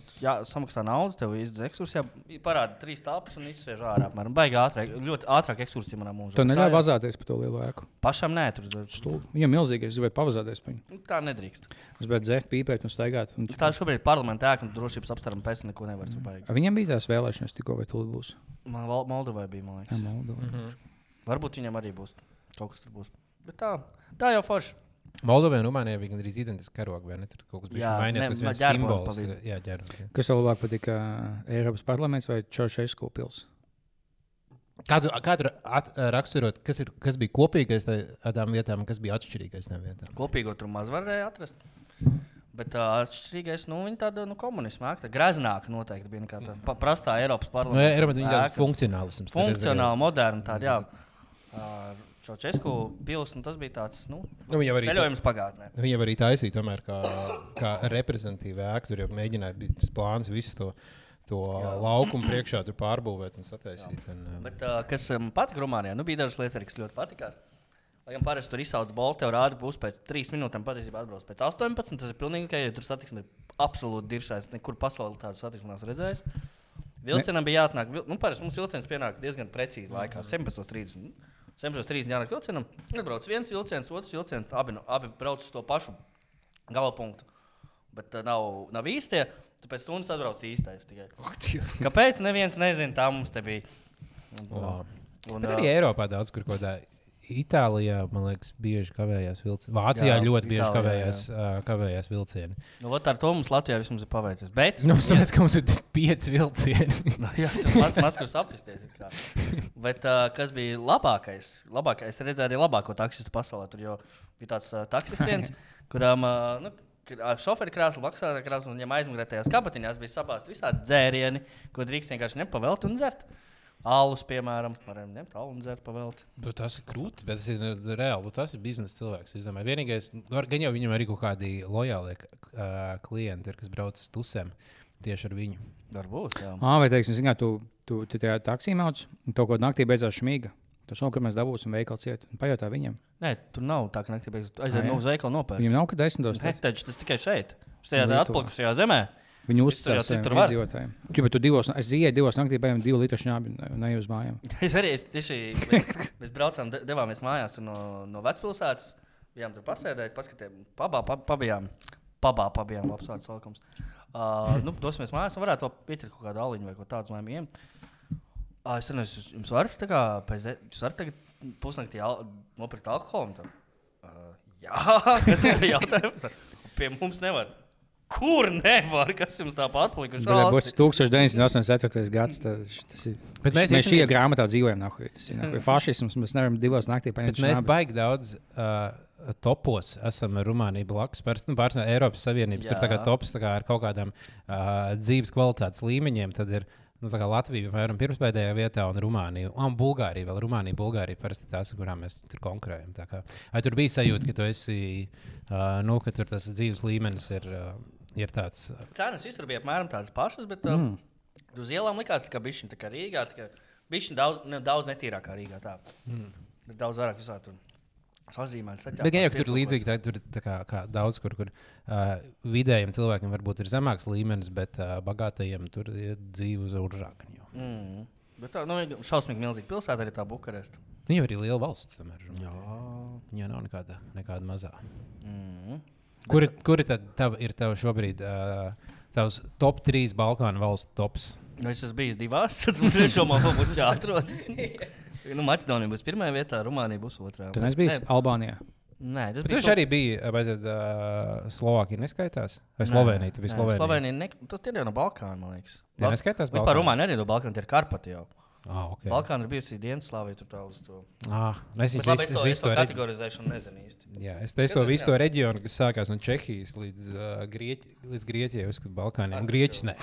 samaksā naudu, tev izdod ekskursijā, parāda 3 tāpas un izsviež ārā. Apmēram. Baigi ātrāk, ļoti ātrāk ekskursija manā mūžā. Tu neļauj vazāties pa to lielo ēku? Pašam nē, tur stulbi. Viņam milzīgais, es gribēju pavazāties pa viņu. Tā nedrīkst. Es gribēju dzērt, pīpēt un staigāt. Un... Tā šobrīd ir parlamenta ēka un drošības apstākļiem pēc neko nevar. Viņam bija tās vēlēšanas tikko, vai tūlīt būs? Man Moldovai bija, man liekas. Moldovai. Varbūt viņam arī būs. Kaut kas tur būs. Bet tā jau forši. Moldovai un Rumānijai bija gandrīz identiski karogi, vai ne? Tur kaut kas bija mainījies, kas viens simbols. Jā, ģerbos. Kas tev labāk patīk, Eiropas parlaments vai Čaušesku pils? Kā tu raksturot, kas bija kopīgais tādām vietām un kas bija atšķirīgais tām vietām? Kopīgo tur maz varēja atrast. Bet atšķirīgais, viņi tāda komunisma ākta. Graznāka noteikti bija nekā tā prastā Eiropas parlamenta. Eiropas viņa tāda funkcionālisms. Funkcionāli, moderna tāda, jā. Čaušesku pils, tas bija tāds, ceļojums pagātnē. Viņa var arī taisīt tomēr kā reprezentatīva ēka. Tur jau mēģināja bija plāns visu to laukumu priekšā tur pārbūvēt un sataisīt. Bet kas patika Rumānijā, bija dažas lietas arī, kas ļoti patikās. Lai gan parasti tur izsauc bolti, tev rāda būs pēc 3 minūtēm patiesībā atbrauc. Pēc 18, tas ir pilnīgi ok, jo tur satiksme ir absolūti diršais. Nekur pasaulē tādu satiksmi nav redzējis. Vilcienam bija jāatnāk, parasti mums vilciens pienāk diezgan precīzi laikā, 17:30. 17:30 jānāk vilcienam, atbrauc viens vilciens, otrs vilciens, abi brauc uz to pašu galapunktu. Bet nav īstie, tu pēc stundas atbrauc īstais tikai. Kāpēc? Neviens nezina, tā mums te bija. Bet arī Eiropā daudz kur kaut kādā. Itālijā, man liekas, bieži kavējās vilcieni. Vācijā ļoti bieži kavējās vilcieni. Ar to mums Latvijā vismaz ir paveicies. Bet mums tāpēc, ka mums ir 5 vilcieni. Jā, tas maz kur sapisties. Bet kas bija labākais? Es redzēju arī labāko taksistu pasaulē. Tur jau bija tāds taksists, kurām šoferi krāslu, maksātāja krāslu, un viņam aizmugurētajās kabatiņās bija sabāzti visādi dzērieni, ko drīkst vienkārši nepavelt un dzert. Alus, piemēram, varam ņemt alu un dzert pavelti. Tas ir krūti, bet tas ir reāli. Tas ir biznesa cilvēks. Es domāju, vienīgais, gan jau viņam arī kaut kādi lojāli klienti ir, kas brauc uz tusēm tieši ar viņu. Varbūt, jā. Vai teiksim, zināt, tu tajā taksī mauc, un to, ko naktī beidzās šmīga. Tas nav, ka mēs dabūsim veikalu ciet. Pajautā viņam. Nē, tur nav tā, ka naktī beidzās. Aiziet uz veikalu nopērts. Viņam nav, ka 10. Nē, taču tas tikai šeit. Šajā atpalikušajā zemē. Viņi uzticās iedzīvotājiem. Es ienāku 2 naktī, bijām 2 litru šņābi un eju uz mājām. Mēs braucām, devāmies mājās no vecpilsētas. Bijām tur pasēdēt, paskatījām, pabijām labs vārds salikums. Dosimies mājās un varētu pieķert kaut kādu aliņu vai kaut tādu mājām. Es nezinu, jums var jūs varat tagad pusnaktī nopirkt alkoholu? Jā, kas ir jautājums? Pie mums nevar. Kur nevar? Kas jums tā atpalikuši? Tas ir 1984. gads. Tas ir. Bet mēs šajā grāmatā dzīvojam. Tas ir fašisms. Mēs nevaram 2 naktī paņemt. Mēs baigi daudz topos esam Rumānija blakus. Pāris no Eiropas Savienības. Tur tā kā tops tā kā ar kaut kādām dzīves kvalitātes līmeņiem. Tad ir Latvija vairāk pirmspēdējā vietā un Rumānija. Un Bulgārija vēl. Bulgārija parasti tās, kurām mēs tur konkurējam. Tur bija sajūta, ka tu esi, ka tur tas dzīves līmenis ir tāds. Cenas visur bija apmēram tādas pašas, bet uz ielām likās, ka bišķiņ tā kā Rīgā, bišķiņ daudz netīrāk kā Rīgā. Daudz vairāk visā tur sazīmēts. Bet gan jau, ka tur līdzīgi tur kā daudz, kur vidējiem cilvēkiem varbūt ir zemāks līmenis, bet bagātajiem tur ir dzīve uz uržāka. Bet tā, šausmīgi milzīga pilsēta arī tā Bukaresta. Viņa arī liela valsts. Tomēr, jā. Viņa nav nekāda mazā. Kuri tad ir tev šobrīd tavs top 3 Balkānu valstu tops? Es esmu bijis divās, tad man trešo man būs jāatrod. Maķedonija būs pirmajā vietā, Rumānija būs otrā. Tu neesi bijis Albānijā? Nē, tas Bet bija tu arī biji, vai tad Slovākija neskaitās? Vai Slovenija? Tu biji Slovenija? Slovenija, tas ir jau no Balkāna, man liekas. Jā, neskaitās Vispār Rumānija arī no Balkāna, tie ir Karpati jau. Okay. Balkāna ir bijusi Dienvidslāvija, tur tā uz to. Es visu to kategorizēšanu nezinu īsti. Jā, es to visu to reģionu, kas sākās no Čehijas līdz Grieķijai, uzskatu Balkāniem. Un Grieķis ne.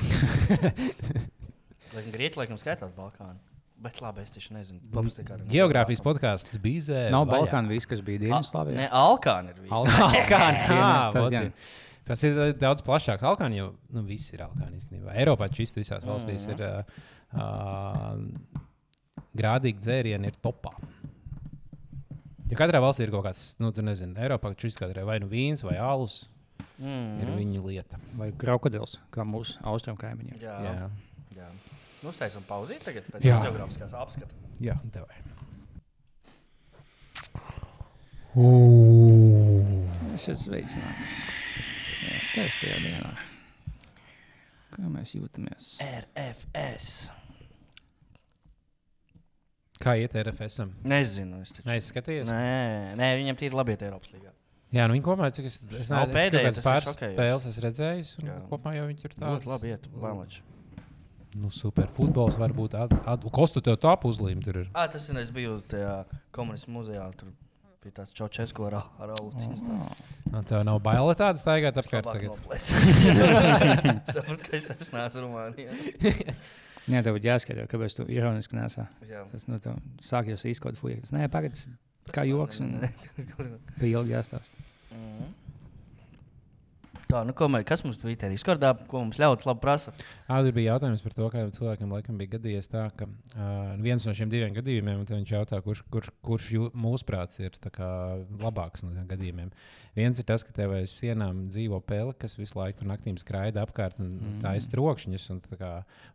Grieķi, laikam, skaitās Balkāni. Bet labi, es tieši nezinu. Geogrāfijas podkāsts Bīzē. Nav Balkāna viss, kas bija Dienvidslāvijā? Ne, Alkāni ir visi. Alkāni, tas ir daudz plašāks. Alkāni jau, viss ir Alkāni īstenībā. Eiropā čist visās valstīs ir grādīgi dzērieni ir topā. Ja katrā valstī ir kaut kāds, tu nezini, Eiropā čist katrā vai vīns vai alus, ir viņa lieta. Vai krokodils, kā mūsu austrumu kaimiņiem. Jā. Uztaisam pauzīt tagad pēc geogrāfiskās apskata. Jā, davai. Es esmu sveicināti šajā skaistajā dienā. Kā mēs jūtamies? RFS. Kā iet RFS-am? Nezinu. Neizskaties? Nē, viņam tie ir labi iet Eiropas līgā. Jā, viņi kopumā, cik es neesmu pēdējais, pāris spēles esmu redzējis, un kopumā jau viņi ir tāds. Ļoti labi iet, Balači. Super. Futbols varbūt Kostu tev top uzlīm tur ir. Tas ir, es biju tajā komunismu muzejā, tur bija tāds Čaučesku ar autiņas. Tev nav baila tāda staigāt apkārt tagad? Sapratu, ka es neesmu Rumānijā. Jā, tev būtu jāskatās, kāpēc tu ironiski nesā. Jā. Tas sāk jau īskot fujiet. Nē, pagad, kā joks un bija ilgi jāstāst. Tā, kas mums bija tādā Discordā, ko mums ļauts labi prasa? Tur bija jautājums par to, ka cilvēkam laikam bija gadījies tā, ka viens no šiem 2 gadījumiem, un viņš jautā, kurš mūsuprāt ir labāks no tiem gadījumiem. Viens ir tas, ka tev aiz sienām dzīvo pele, kas visu laiku par naktīm skraida apkārt un tā aiz trokšņus.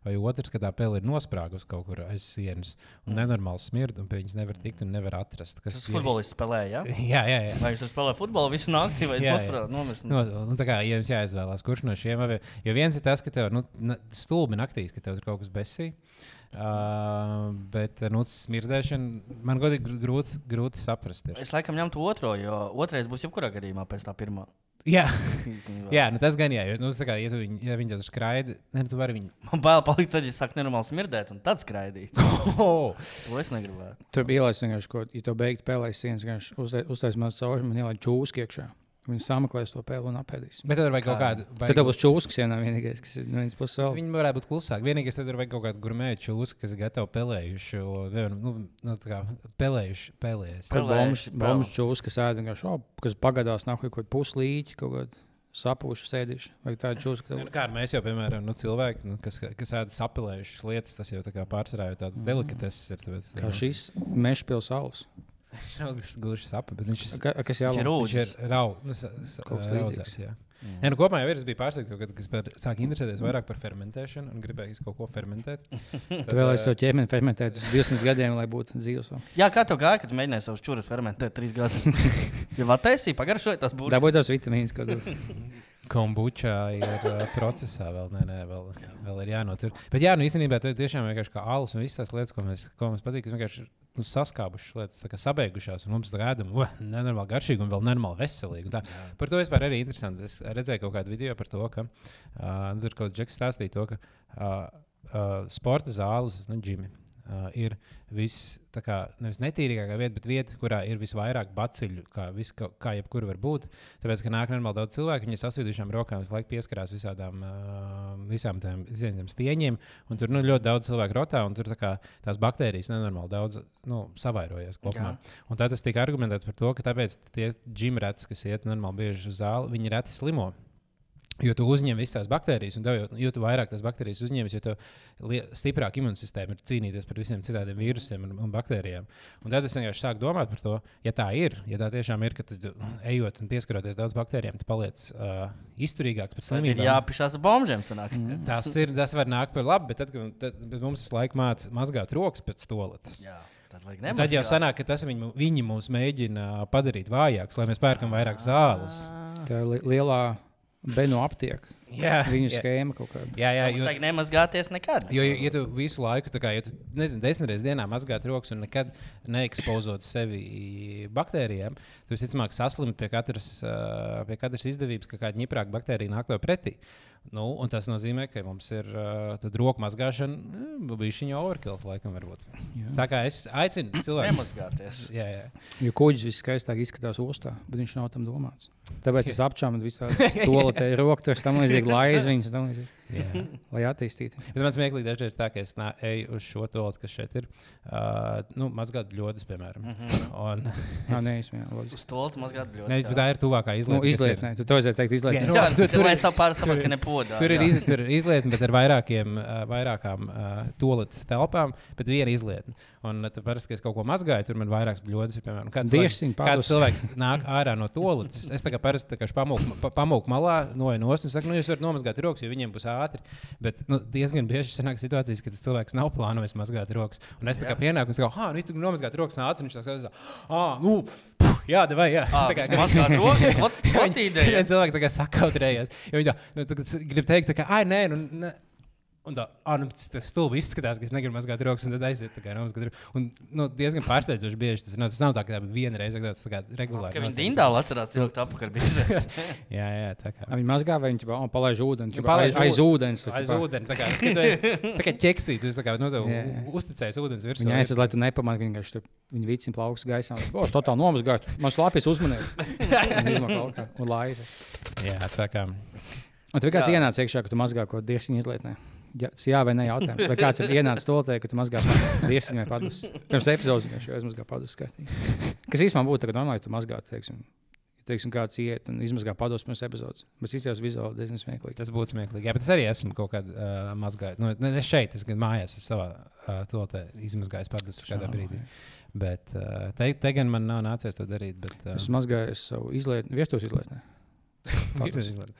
Vai otrs, ka tā pele ir nosprāgusi kaut kur aiz sienas un nenormāli smird, un pie viņas nevar tikt un nevar atrast. Tas futbolists spēlē, jā? Jā. Vai viņš tur spēlē futbolu visu naktī vai nomirst? Ja jums jāizvēlās, kurš no šiem abiem. Jo viens ir tas, ka tev stulbi naktīs, ka tev tur kaut kas besī. Bet smirdēšana man godīgi grūti saprast. Ir. Es laikam ņemtu otro, jo otrais būs jebkurā gadījumā pēc tā pirmā. Jā, tas gan jā. Ja viņi tur skraida, tu vari viņu. Man bail palikt, tad ja sāk nenormāli smirdēt un tad skraidīt. To es negribētu. Tur bija ielaists vienkārši, ja tu beigti pēlēs sienas, uztais maz cauri, man ielaid čūski iekšā. Viņi sameklēs to pēlu un apēdīs. Bet tur vajag kaut kādu. Tad tev būs čūskas sienā vienīgais, kas ir no vienas puses savu. Viņi varētu būt klusāki. Vienīgais, tad tur vajag kaut kādu gurmēju čūsku, kas ir gatavi pelējuši. Pelējuši. Bombas čūskas, kas ēd vienkārši, kas pagadās nāk kaut puslīķi, kaut kādu sapūšu sēdīšu. Vai tādu čūsku. Kā mēs jau, piemēram, cilvēki, kas ēd sapelējušas lietas, tas jau tā kā pārsvarā jau tādas delikateses ir. Tāpēc, kā šis Mešpils saules. Viņš nav gluži sapa, bet viņš kas jālūdz? Viņš ir raudzēts. Kopumā jau ir, es biju pārsteigts, kad sāk interesēties vairāk par fermentēšanu un gribēju kaut ko fermentēt. Tu vēlēji savu ķēmeni fermentēt uz 200 gadiem, lai būtu dzīves vēl. Jā, kā tev gāja, kad tu mēģināji savus čurus fermentēt 3 gadus? Ja atēsī, pagaršoja tās būrijas. Dabūj tos vitamīnus, ko tu. Kombučā ir procesā vēl ir jānotur. Bet īstenībā tā ir tiešām vienkārši kā alus un visas tās lietas, ko mums patīk, kas vienkārši saskābušas lietas, tā kā sabeigušās, un mums tā ēdam nenormāli garšīgi un vēl nenormāli veselīgi. Par to vispār arī interesanti. Es redzēju kaut kādu video par to, ka tur kaut džeks stāstīja to, ka sporta zāles, džimi, ir nevis netīrākā vieta, bet vieta, kurā ir visvairāk baciļu, kā jebkur var būt. Tāpēc, ka nāk normāli daudz cilvēku, viņi sasvidušām rokām visu laiku pieskarās visām tiem stieņiem, un tur ļoti daudz cilvēku rotā, un tur tās baktērijas nenormāli daudz savairojas kopumā. Un tā tas tika argumentēts par to, ka tāpēc tie džimrats, kas iet normāli bieži uz zāli, viņi reti slimo. Jo tu uzņem visas tās baktērijas, un jo tu vairāk tās baktērijas uzņemies, jo tev stiprāka imūnsistēma ir cīnīties par visiem citādiem vīrusiem un baktērijām. Un tad es vienkārši sāku domāt par to, ja tā tiešām ir, ka tu ejot un pieskaroties daudz baktērijām, tu paliec izturīgāks pēc slimībām. Jā, pišās ar bombžiem sanāk. Tas var nākt par labi, bet tad mums tas laik māc mazgāt rokas pēc toaletes. Jā. Tad jau sanāk, ka viņi mums mēģina padarīt vājākus, lai mēs pērkam vairāk zāles. Tā lielā Benu aptieka. Jā, Viņu schēma kaut kāda. Jā, Mums vajag nemazgāties nekad. Jo, ja tu visu laiku, tā kā, ja tu, 10 reizes dienā mazgāt rokas un nekad neekspozot sevi baktērijām, tu visticamāk saslimt pie katras izdevības, ka kāda ņiprāka baktērija nāk tev pretī. Nu, un tas nozīmē, ka mums ir tad roku mazgāšana, bišķiņa overkill, laikam varbūt. Jā. Tā kā es aicinu cilvēkus Nemazgāties. Jā. Jo kuģis viskaistāk izskatās ostā, bet viņš nav tam domāts. Tāpēc es apčāmu visās toaletē rokturs, tam līdzīgi laizviņas, tam līdzīgi. Lai attīstītu. Bet man smieklīgi dažreiz ir tā, ka es eju uz šo toaletu, kas šeit ir, mazgāt bļodas, piemēram. Uz toaletu mazgāt bļodas. Nevis, bet tā ir tuvākā izlietne. Nu, izlietnē. Tu to vajadzēja teikt izlietnē. Jā, tur ir saprot, ka nepodā. Tur ir izlietne, bet ar vairākām toaletes telpām, bet viena izlietne. Un tad parasti, kad es kaut ko mazgāju, tur man vairākas bļodas ir, piemēram. Kāds cilvēks nāk ārā no toaletes, es tā kā parasti pamūku malā, noeju nost un saku, jūs varat nomazgāt rokas, jo viņiem būs ātri. Bet diezgan bieži sanāk situācijas, ka tas cilvēks nav plānojis mazgāt rokas. Un es tā kā pienāku un saku, tu nomazgāt rokas nāc, un viņš tā saka, jā, davai, jā. Mazgāt rokas, ot ideja. Ja cilvēki tā kā sakautrējās. Jo viņi tā grib teikt, tā kā, nē, un tā, tas stulbi izskatās, ka es negribu mazgāt rokas, un tad aiziet tā kā nomazgāt rokas. Un diezgan pārsteidzoši bieži tas nav tā, ka viena reize tā kā regulāri. Ka viņi dindāli atcerās ilgt apakaļ biezēs. Jā, tā kā. Viņi mazgā vai viņi palaiž ūdeni? Aiz ūdens. Aiz ūdeni, tā kā ķeksīt, tu tā kā uzticējies ūdens virsū. Viņi aizsas, lai tu nepamāki, viņi vicina plauks gaisā. Es totāli nomazgāju, man slāpies uzmanēs. Un laiza. Jā, tā kā. Un tev kāds ienāca iekšā, ka tu mazgā ko dirsiņu izlietnē? Jā vai nē jautājums. Vai kāds ir ienācis toaletē, ka tu mazgā dirsiņu vai padus? Pirms epizodes vienkārši aizmazgā padus skatīgi. Kas īstenībā būtu tagad normāli, ja tu mazgātu, teiksim, kāds iet un izmazgā padus pirms epizodes. Bet izskatās vizuāli diezgan smieklīgi. Tas būtu smieklīgi. Jā, bet es arī esmu kaut kādā mazgājis. Ne šeit, es gan mājās savā toaletē izmazgājis padus kādā brīdī. Bet te gan man nav nācies to darīt. Bet, es mazgāju savu virtuves izlietnē. Virtuves izlietnē.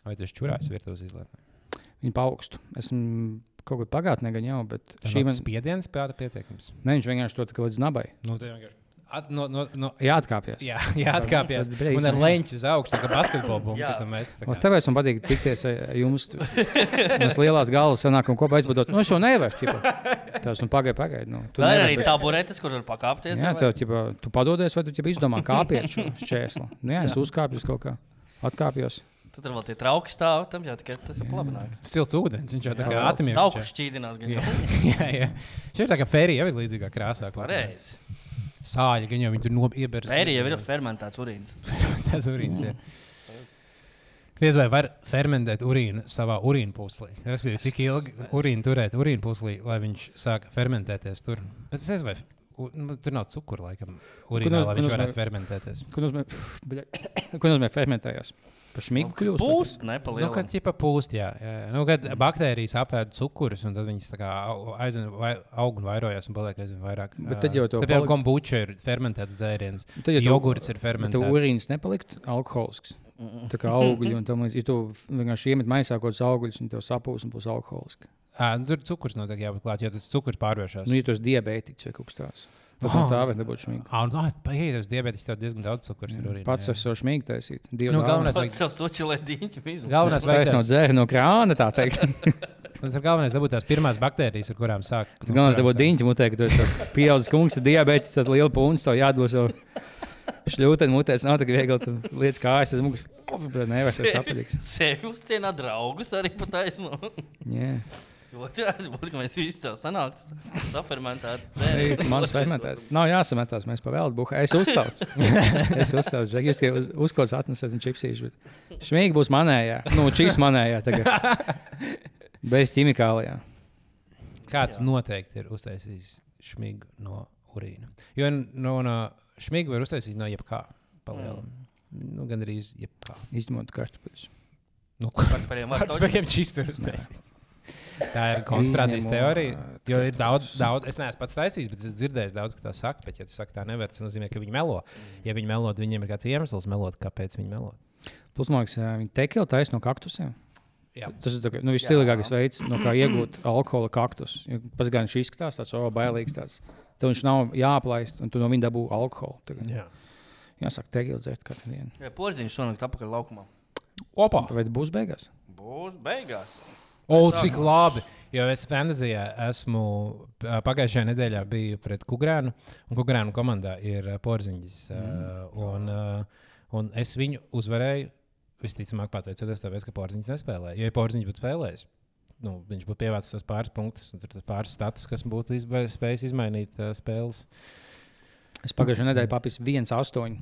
Vai tu esi čurājis virtuves izlietnē? Viņa paaugstu. Esmu kaut kur pagātnē gan jau, bet šī man spiediens pietiekams. Ne, viņš vienkārši to tā kā līdz nabai. Jāatkāpjas. Jāatkāpjas. Un ar leņķi uz augšu, tā kā basketbola bumbu. Tāpēc man patīk tikties jums. Mēs lielās galvas sanākam kopā aizbadot. Es jau nevaru. Tās pagaidi. Tā ir arī taburetes, kur var pakāpties. Jā, tu padodies vai tu izdomā kāpiet šo šķēslu. Jā, es uzkāpjos kaut kā. Atkāpjos. Tad tur vēl tie trauki stāv, tam jau tikai tas ir labi nāks. Silts ūdens, viņš jau tā kā atimiem. Tauku šķīdinās gan jau. Jā. Šeit tā kā fērija jau ir līdzīgā krāsā. Pareizi. Sāļi, gan jau viņi tur ieberst. Fērija jau ir fermentēts urīns. Fermentēts urīns, jā. Diez vai var fermentēt urīnu savā urīnu puslī. Respektīvi, tik ilgi urīnu turēt urīnu puslī, lai viņš sāk fermentēties tur. Bet es nezinu, vai tur nav cukuru laikam urīnā, lai viņš varētu fermentēties. Ko nozīmē fermentējās? Par šmigu kļūst? Pūst, nepalielina. Nu, kad ķipa pūst, jā. Nu, kad baktērijas apēd cukurus, un tad viņas tā kā aizvien aug un vairojās un paliek aizvien vairāk. Bet tad jau to Tad jau kombuča ir fermentēts dzēriens. Jogurts ir fermentēts. Bet tev urīns nepalikt alkoholisks. Tā kā augļi, un tam, ja tu vienkārši iemet maisā kaut kādus augļus, un tev sapūs un būs alkoholiski. Tur cukurs noteikti jābūt klāt, jo tas cukurs pārvēršas. Nu, ja tu esi diabētiķis vai kaut kas tāds. Tas no tā vēl nebūtu šmīgi. Ja tas diabetes, tev diezgan daudz cukurs ir urīnā. Pats ar savu šmīgi taisīt. Galvenais vajag savu sočilēt diņķi. Galvenais vajag no dzēra no krāna, tā teikt. Tas ir galvenais dabūt tās pirmās baktērijas, ar kurām sāk. Galvenais dabūt diņķi mutē, ka tu esi tas pieaudzis kungs, diabetes, tas liela punčs, tev jādod savu šļūteni mutēs. Nav tā, ka viegli tu lietas kājas, tas mukas, nevar tev sapadīgs. Sevi uzcienā draugus arī pa taisnu. Būtu, ka mēs visi tā sanāktu, safermentētu dzēri. Mans fermentēt. Nav jāsametās, mēs pa veldu buhā. Es uzsaucu. Jūs tikai uzkods atnesēt un čipsīšu. Šmīgi būs manējā. Čīs manējā tagad. Bez ķimikālijā. Kāds noteikti ir uztaisījis šmigu no urīna. Jo no šmigu var uztaisīt no jebkā palielam. Gan arī jebkā. Izņemot kartupeļus. Kartupeļiem čisti var uztaisīt. Tā ir konspirācijas teorija. Jo ir daudz, es neesmu pats taisījis, bet es dzirdēju daudz, ka tā saka. Bet, ja tu saki, tā nevar, tas nozīmē, ka viņi melo. Ja viņi melo, tad viņiem ir kāds iemesls melot, kāpēc viņi melo. Plus, man liekas, viņi tekilu taisa no kaktusiem. Jā. Tas ir visstilīgākais veids, no kā iegūt alkohola kaktus. Pasakā, viņš izskatās tāds bailīgs. Tev viņš nav jāaplaist, un tu no viņa dabū alkoholu. Jāsaka, tegilu dzert katru dienu. Jā, porziņš šonakt apakaļ laukumā. Opa! Vai būs beigās? Būs beigās. Cik labi! Jo es Fantasyjā esmu pagājušajā nedēļā biju pret Kugrānu, un Kugrānu komandā ir porziņģis. Un es viņu uzvarēju, visticamāk pateicoties tāpēc, ka porziņģis nespēlēja. Jo ja porziņģis būtu spēlējis, viņš būtu pievācis tos pāris punktus, un tur tas pāris status, kas būtu spējis izmainīt spēles. Es pagājušajā nedēļā papīsu 1-8.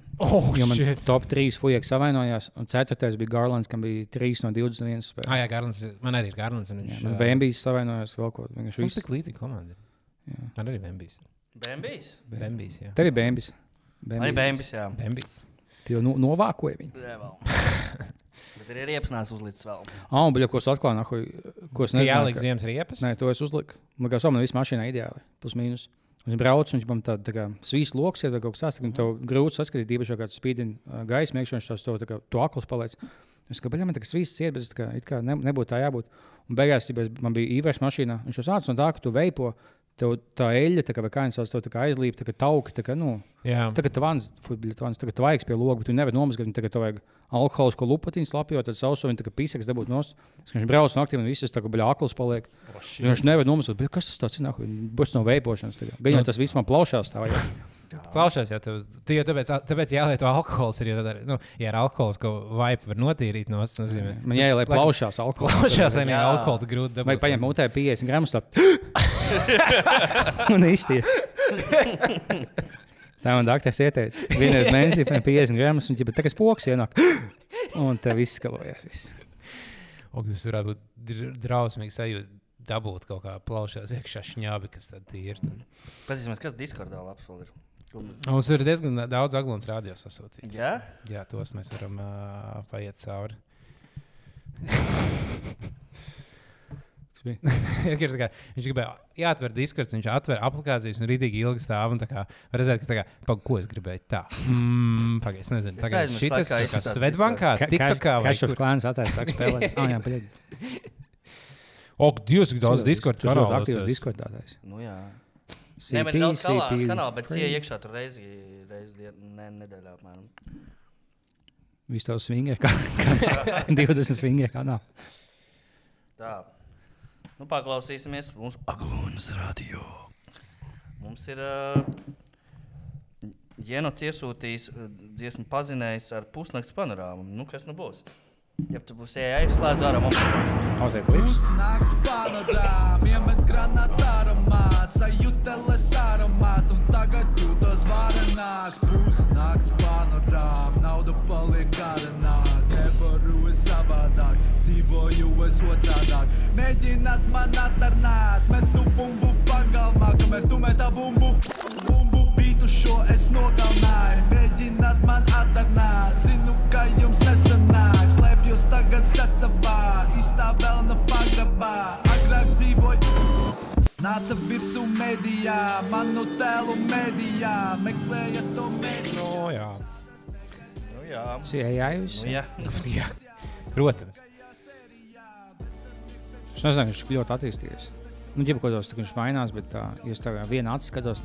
Jo man top 3 fujeks savainojās, un 4. bija Garlands, kam bija 3 no 21 spēlēm. Jā, Garlands, man arī ir Garlands. Man Bembijs savainojās vēl ko. Mums tik līdzīgi komanda. Man arī Bembijs. Bembijs, jā. Tev ir Bembijs. Arī Bembijs, jā. Bembijs. Tu jau novākoji viņu. Jā, vēl. Bet ir riepas uzlicis vēl. Bļa, ko es atklāju, ko es nezinu. Jāliek ziemas riepas? Nē, to es uzliku. Man kā man viss mašīnā ideāli, plus mīnus. Es braucu, un viņam tāda tā svīs loks, ja kaut kas tāds, ka tev grūti saskatīt, īpaši kāds spīdina gaismu, iekšā viņš to akls paliec. Es kā, man tā kā svīs ciet, bet it kā nebūtu tā jābūt. Un beigās man bija īvērs mašīnā, viņš jau sāc no tā, ka tu veipo, tev tā eļļa, tā kā vai kājas tev tā kā aizlīp, tā kā tauki, tā kā, tā kā tvans, tā kā tvaiks pie loga, bet tu nevar nomazgat, tā kā tev vajag alkohols, ko lupatiņu slapjot, tad sauso viņa tā kā piseks dabūt nost. Viņš brauc naktī, un visas tā kā akls paliek. Viņš nevar nomazgat, bet kas tas tāds ir? Būs no veipošanas. Gan jau tas viss man plaušās stāvējās. Plaušās jau tu jau tāpēc jālieto alkohols. Ja ar alkohols, ko vaipu var notīrīt nost, nozīmē. Man jāielē plaušās alkohols. Plaušās arī alkohols grūti dabūt. Vai paņem mutē 50 gramus tā. Un iztīr. Tā man daktārs ieteica. Vienreiz mēnesī 50 gramus, un tagad spoks ienāk. Un tev izskalojas viss. Tas varētu būt drausmīgi sajūta dabūt kaut kā plaušās iekšā šņābi, kas tad ir. Pazīsimies, kas Discordā labs vēl ir. Mums ir diezgan daudz Aglons rādio sasūtīt. Jā? Jā, tos mēs varam paiet cauri. Viņš gribēja jāatver Discord, viņš atver aplikācijas un rītīgi ilgi stāv. Un var redzēt, ka ko es gribēju tā. Pagaid, es nezinu. Tagad šitas kā Svetbankā, TikTokā. Cash of Clans attaisa sāk spēlēt. Jā, paļaid. Dievs, cik daudz Discord kanālos. Aktīvs Discordātais. Nu jā. Nē, man ir daudz kanāla, bet sie iekšā tur reizi nedēļā apmēram. Viss tev svingie kanāli. 20 svingie kanāli. Tā. Paklausīsimies mūsu Aglonas radio. Mums ir Jenots iesūtījis dziesmu pazinējis ar pusnakts panorāmu. Kas būs? Ja tu būsi jāizslēdz ārā mums. Kaut klips. Pusnakts panorāma, iemet granāta aromāts, sajūteles aromāt, un tagad jūtos varenāks. Pusnakts panorāma, nauda paliek garenāk, nevaru es savādāk, dzīvoju es otrādāk. Mēģināt man atarnāt, metu bumbu pagalmā, kamēr tu metā bumbu. Bītu šo es nogalnāju, mēģināt man atarnāt, zinu, ka jums nesanāk, slēpjos tagad sasavā, īstā velna pagrabā, agrāk dzīvoju. Nāca virsū medijā, manu tēlu medijā, meklēja to mediju. Jā. Jā. Ciejājus? Jā. Jā. Protams. Es nezinu, viņš ļoti attīstījies. Ģipkotos, viņš mainās, bet ja es tā viena acis skatos,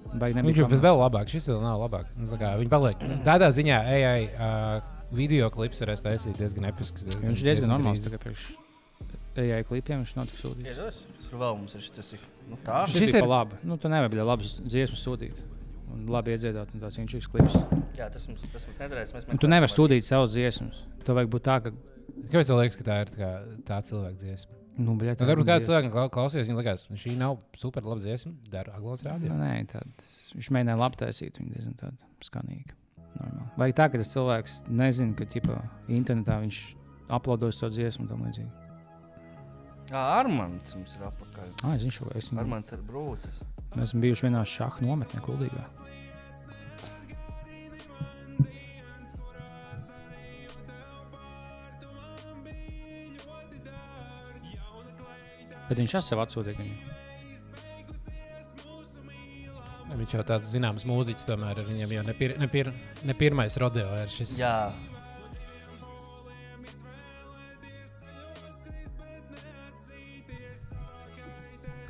viņš ir vēl labāk, šis vēl nav labāk. Viņi paliek. Tādā ziņā AI video klips varēs taisīt diezgan episks. Viņš ir diezgan normāls tagad priekš AI klipiem, viņš nav tik sūtīts. Iežos, kas tur vēl mums ir šitas tā? Šis ir labi. Tu nevar bija labas dziesmas sūtīt. Un labi iedziedāt, un tāds viņš klips. Jā, tas mums nedarēs. Tu nevar sūtīt savus dziesmas. Tu vajag būt tā, ka... Kāpēc tev liekas, ka tā ir tā cilvēka dziesma? Varbūt kāds cilvēks klausies, viņa likās, šī nav super laba dziesma, dara Aglons radio. Nē, viņš mēģināja labi taisīt, viņa diezgan tāda skanīga. Normāli. Vai tā, ka tas cilvēks nezina, ka internetā viņš uploados savu dziesmu un tam līdzīgi? Armands mums ir apakaļ. Es zinu šo, esmu... Armands ar brūces. Mēs esam bijuši vienā šaha nometnē Kuldīgā. Bet viņš sev atsūtīja viņu. Viņš jau tāds zināms mūziķis tomēr, viņam jau ne pirmais rodeo ir šis. Jā.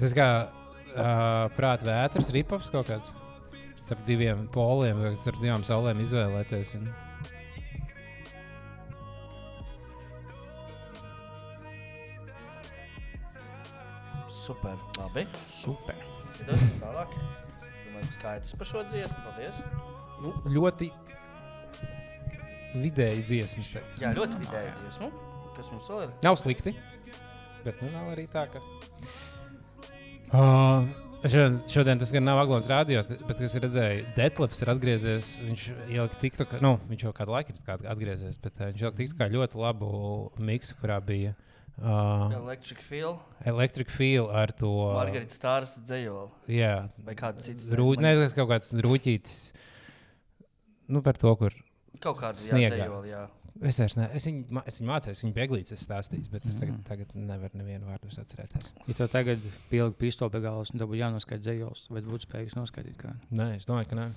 Tas kā prāta vētras, ripops kaut kāds? starp diviem poliem vai starp divām saulēm izvēlēties. Super, labi. Super. Tālāk. Domāju, skaidrs par šo dziesmu. Paldies. Nu, ļoti vidēji dziesmas. Jā, ļoti vidēji dziesmu. Kas mums vēl ir? Nav slikti, bet nu nav arī tā, ka... Šodien tas gan nav Aglons radio, bet, kas redzēja, Detlefs ir atgriezies, viņš ielika TikTok, viņš jau kādu laiku ir atgriezies, bet viņš ielika TikTokā ļoti labu miksu, kurā bija Electric Feel ar to... Margarita Stāras dzejoli. Jā. Vai kādu citu? Kaut kāds rūķītis, par to, kur kaut kādu dzejoli, jā. Es viņu mācījos, viņu bieglītes es stāstīju, bet es tagad nevaru nevienu vārdu atcerēties. Ja tev tagad pielikt pistoli pie galvas, tad būtu jānoskaidro dzejos, vai būtu spējīgs noskaidrot kā? Nē, es domāju, ka nē.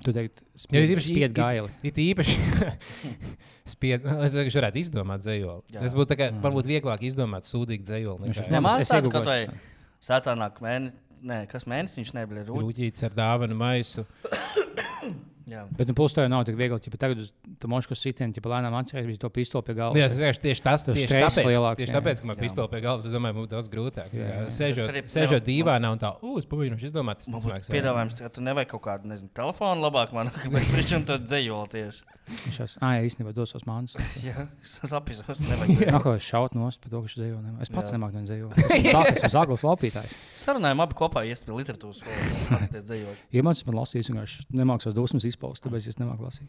Tu teikt, spied gaili. It īpaši spied, es varētu izdomāt dzejoli. Es būtu man būtu vieglāk izdomāt sūdīgu dzejoli. Man tādu, ka tai satānāk kas mēnesiņš nebija rūķītis ar dāvanu maisu. Jā. Bet plus tā jau nav tik viegli, ja tagad tu moškas sitieni, ja lēnām atcerēties, bija to pistoli pie galvas. Jā, tas ir tieši tāpēc, ka man jā. pistoli pie galvas, es domāju, būtu daudz grūtāk. Sēžot dīvānā un tā, es pamēģināšu izdomāt, tas nemāks. Piedāvājums, ka tu nevajag kaut kādu, telefonu labāk man, bet priekšam to dzejoli tieši. Jā, īstenībā dosos mānus. Jā, sapizos, nevajag. Nāko es šaut nost par to, ka šis dzejoli nemāk. Es pats nemāk no dzejoli. Esmu zāglis lapītājs. Sarunājam abi kopā iest pie literatūras skolu, mācīties dzejoli. Iemācīs man lasīt, un nemāksos dusmas izpaust, tāpēc es nemāku lasīt.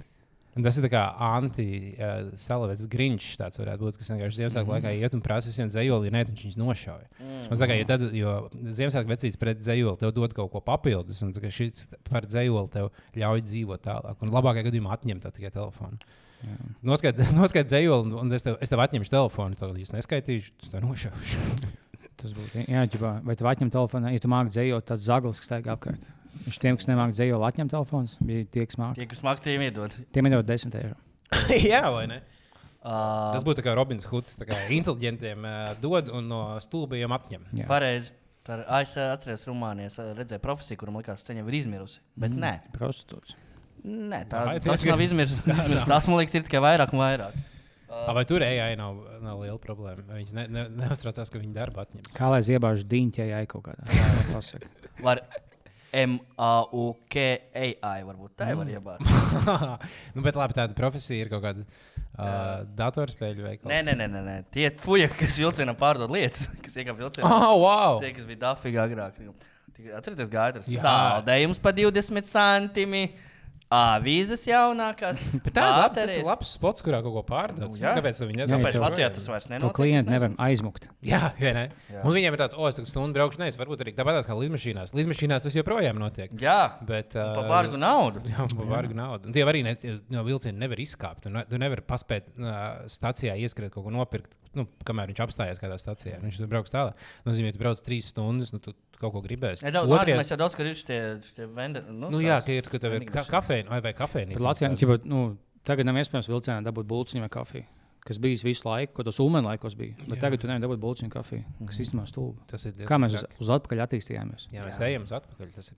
Un tas ir tā kā anti-Salavets Grinčs tāds varētu būt, kas vienkārši Ziemassvētku laikā iet un prasa visiem dzejoli, ja ne, tad viņš nošauja. Un tā kā, jo Ziemassvētku vecītis pret dzejoli tev dod kaut ko papildus, un šis par dzejoli tev ļauj dzīvot tālāk. Un labākajā gadījumā atņem tā tikai telefonu. Noskaidro dzejoli, un es tev atņemšu telefonu, tad es neskaitīšu, tas tev nošaušu. Tas būtu, jā, vai tev atņem telefonu, ja tu māki dzejot tāds zaglis, kas teik apkārt. Viņš tiem, kas nemāk dzejoli, atņem telefons, bija tie, kas māk. Tie, kas māk, tiem iedod. Tiem iedod 10 eiro. Jā, vai ne? Tas būtu kā Robins Hoods, tā kā inteliģentiem dod un no stulbajiem atņem. Jā. Pareizi. Es atceros Rumānijas, redzēju profesiju, kuram likās, ka viņa ir izmirusi, bet nē. Prostitūts. Nē, tas nav izmirusi. Tas, man liekas, ir tikai vairāk un vairāk. Vai tur AI nav liela problēma? Viņas neuztraucās, ka viņa darba atņems. Kā lai es iebāžu diņķi AI kaut kādā? Var MAUK-AI varbūt tā var iebāzt. Bet labi, tāda profesija ir kaut kāda datorspēļu veikals. Nē. Tie fuja, kas vilcienam pārdod lietas, kas iekāp vilcienam. Wow! Tie, kas bija dafīgi agrāk. Atcerieties, gāja ar saldējums pa 20 centimi. Vīzes jaunākās. Tas ir labs spots, kurā kaut ko pārdod. Kāpēc viņi nedod? Kāpēc Latvijā tas vairs nenotiek? To klienti nevar aizmukt. Jā. Un viņiem ir tāds, es tagad stundu braukšu, varbūt arī tāpatās kā lidmašīnās. Lidmašīnās tas joprojām notiek. Jā, bet pa bargu naudu. Jā, pa bargu naudu. Un tie arī no vilciena nevar izkāpt. Tu nevar paspēt stacijā ieskrēt kaut ko nopirkt, kamēr viņš apstājas kādā stacijā. Viņš tur brauks tālāk. Nozīmē, tu brauc 3 stundas, tu kaut ko gribēsi. Mēs jau daudz, ka ir šie venderi. Jā, ka tev ir kafēna vai kafēnīca. Latvijā, tagad nav iespējams vilcienā dabūt bulciņu vai kafiju, kas bijis visu laiku, ko tos ulmeni laikos bija. Bet tagad tu nevari dabūt bulciņu kafiju, kas īstenībā stulbi. Kā mēs uz atpakaļ attīstījāmies? Jā, mēs ejam uz atpakaļ. Tas ir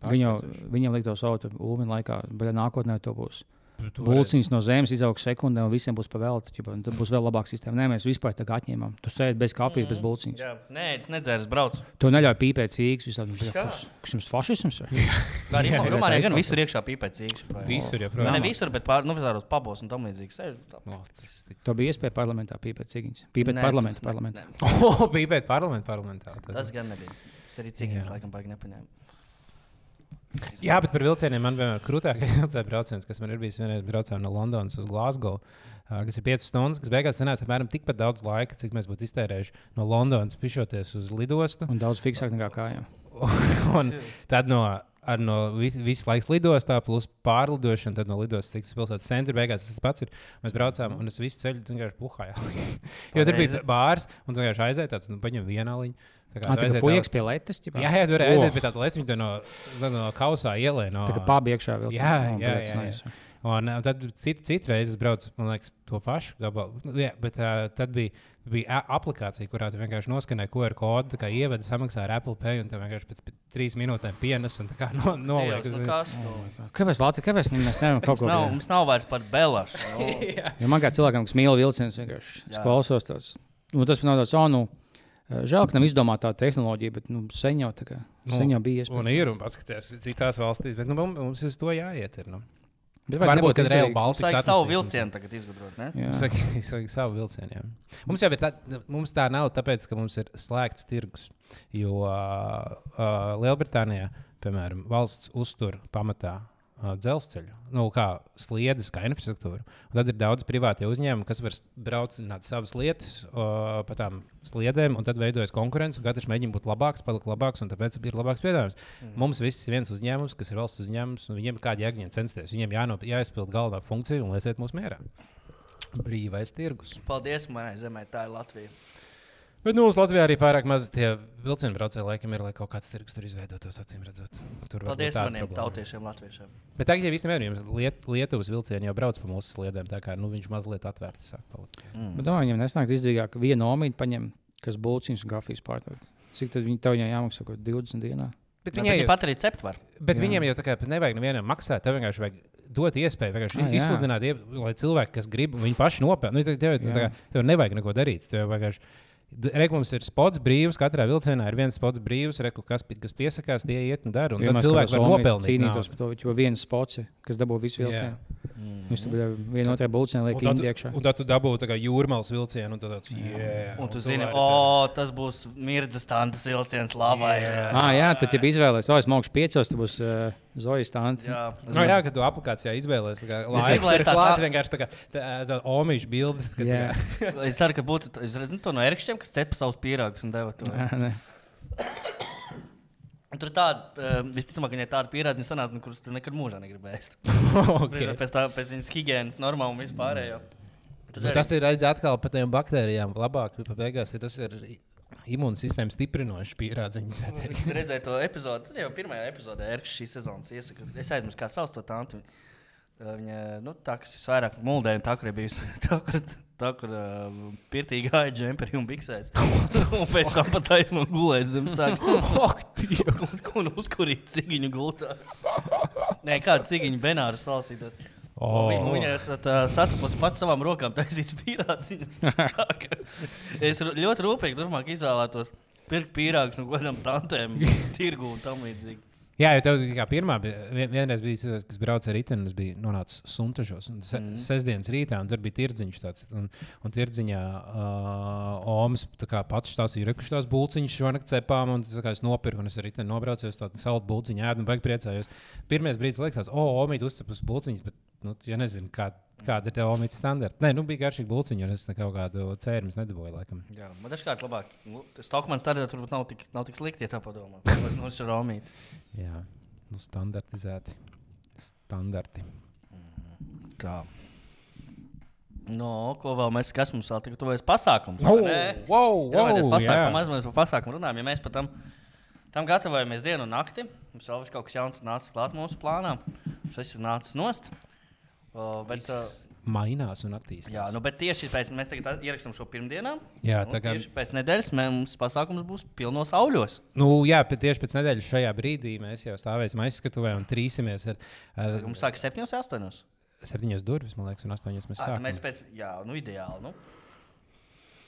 Viņam liek to savu ulmeni laikā, bet nākotnē to būs. Bulciņas no zemes izaugs sekundē, un visiem būs pavēlta. Tad būs vēl labāka sistēma. Nē, mēs vispār tā kā atņēmām. Tu sēdi bez kafijas, bez bulciņas. Jā, nē, es nedzēru, braucu. To neļauj pīpēt cīgas. Kas jums fašisms ir? Kā arī Rumānijā gan visur iekšā pīpēt cīgas. Visur joprojām. Ne visur, bet visāros pabos un tam līdzīgi. To bija iespēja parlamentā pīpēt cīgas. Pīpēt parlamentā. Pīpēt parlamentā. Tas gan nebija. Tas arī cīgas laikam baigi nepaņēma. Jā, bet par vilcieniem man vienmēr krūtākais vilcienu brauciens, kas man ir bijis vienreiz braucām no Londonas uz Glasgow, kas ir 5 stundas, kas beigās sanāca apmēram tikpat daudz laika, cik mēs būtu iztērējuši no Londonas pišoties uz lidostu. Un daudz fiksāk nekā kājām. Un tad no visu laiku lidostā, plus pārlidošana, tad no lidostas tiks pilsētas centra. Beigās tas pats ir. Mēs braucām, un es visu ceļu vienkārši puhāju. Jo tur bija bārs, un tu vienkārši aiziet tāds, paņem vienaliņu. Tā kā fujieks pie letes? Jā, tu vari aiziet pie tāda letes, viņa no kausā ielē. Tā kā pābi iekšā vilcienā. Jā. Un tad citreiz es braucu, man liekas, to pašu gabalu. Jā, bet tad bija aplikācija, kurā tu vienkārši noskanēji QR kodu, tā kā ievedi, samaksāji ar Apple Pay, un tev vienkārši pēc 3 minūtēm pienes un tā kā noliek. Kāpēc mēs nevaram kaut ko tādu? Mums nav vairs par belašu. Jo man kā cilvēkam, kas mīl vilcienus, vienkārši klausos tāds. Tas nav tāds, žēl, ka nav izdomāta tā tehnoloģija, bet sen jau bija iespēja. Un ir, un paskaties citās valstīs, bet mums uz to jāiet ir. Varbūt, kad Rail Baltica atnesīs savu vilcienu tagad izgudrot, ne? Saka savu vilcienu, jā. Mums jau ir mums tā nav, tāpēc, ka mums ir slēgts tirgus. Jo Lielbritānijā, piemēram, valsts uztur pamatā dzelzceļu, kā sliedes, kā infrastruktūru. Un tad ir daudz privātie uzņēmumi, kas var braucināt savas lietas pa tām sliedēm, un tad veidojas konkurence, un katrs mēģina būt labāks, palikt labāks, un tāpēc ir labāks piedāvājums. Mums viss ir viens uzņēmums, kas ir valsts uzņēmums, un viņiem kādi jēgņiem censties. Viņiem jāizpild galvenā funkcija un lieciet mūs mierā. Brīvais tirgus. Paldies, manai zemē, tā ir Latvija. Bet mums Latvijā arī pārāk maz tie vilcienu braucēji laikam ir, lai kaut kāds tirgus tur izveidotos, acīm redzot. Paldies maniem tautiešiem, latviešiem. Bet tagad jau visiem jums Lietuvas vilcieni jau brauc pa mūsu sliedēm, tā kā viņš mazliet atvērts sāk palikt. Bet viņam nesnākt izdevīgāk vienu omīti paņem, kas būciņus un kafijas pārdod. Cik tad tev jāmaksā 20 dienā? Bet viņi pat arī cept var. Bet viņiem jau tā kā nevajag nevienam maksāt, tev vienkārši vajag dot iespēju, vienkārši izsludināt, lai cilvēki, kas grib, viņi paši nopelna. Tev nevajag neko darīt. Tev vienkārši mums ir spots brīvs, katrā vilcienā ir viens spots brīvs, kas piesakās, tie iet un dara. Un tad cilvēki var nopelnīt. Cīnītos par to, jo viens spots, kas dabū visu vilcienu. Viņš tur bija vienotā būcienā, liek indi iekšā. Un tad tu dabū tā kā jūrmālas vilcienu. Un tu zini, tas būs Mirdzas tantas vilciens lavai. Jā, tad, ja izvēlēs, es maukšu 5, tad būs Zojas tanta. Jā, kad tu aplikācijā izvēlēs, laiks ir klāt vienkārši tā omīšu bildes. Es ceru, ka būtu, es redzu to no erkšķiem, kas cepa savus pīrāgus un deva to. Tur tāda, visticamāk, viņai tāda pierādījuma sanāca, kurus tu nekad mūžā negribēsi. Pēc viņas higienas normām un vispārējo. Tas ir atkal par tiem baktērijām. Labāk, beigās tas ir imūnsistēmas stiprinošs pierādījums. Redzēju to epizodi, tas jau pirmajā epizodē Erkšs šīs sezonas iesaka. Es aizmirsu, kā sauc to tanti. Viņa, tā, kas ir vairāk muldē, un tā, kur ir bijusi. Tā, kur pirtīgi gāja džemperi un biksēs. Un pēc tam pat taisno gulēt zem sagas. Un uzkurīt cigiņu gultā. Nē, kādu cigiņu Benāras salsītos. Viņa satapusi pats savām rokām taisīs pīrāciņus. Es ļoti rūpīgi turpmāk izvēlētos pirkt pīrāgus no godām tantēm, tirgu un tam līdzīgi. Jā, jo tev kā pirmā vienreiz bija, kas brauca ar riteni, mums bija nonācis Suntažos. Sestdienas rītā, un tur bija tirdziņš tāds. Un tirdziņā Omas pats stāstīja, ka tās bulciņas šonakt cepām, un es nopirku, un es ar riteni nobraucu, tādu saldu bulciņu ēdu, un baigi priecājos. Pirmais brīdis liekas, Omīt uzcepus bulciņas, bet, ja nezinu, kāda ir tev Omītas standarta. Nē, bija garšīgi bulciņi, un es kaut kādu cērmis nedabūju, laikam. Jā, man dažkārt labāk. Stokmanis standarta varbūt nav tik slikti, ja tā padomā. Es nošķiru Omīti. Jā, standartizēti. Standarti. Tā. Ko vēl mēs, kas mums vēl tagad tuvojas pasākums? Mēs par pasākumu runājam, ja mēs par tam gatavojamies dienu un nakti. Mums vēl kaut kas jauns nācis klāt mūsu plānā. Šis ir nācis nost. Mainās un attīstās. Jā, bet tieši pēc mēs tagad ierakstām šo pirmdienā. Jā, tieši pēc nedēļas mums pasākums būs pilnos auļos. Jā, tieši pēc nedēļas šajā brīdī mēs jau stāvēsim aizskatuvē un trīsimies ar... Mums sākas 7 vai 8? 7 durvis, man liekas, un 8 mēs sākam. Ideāli,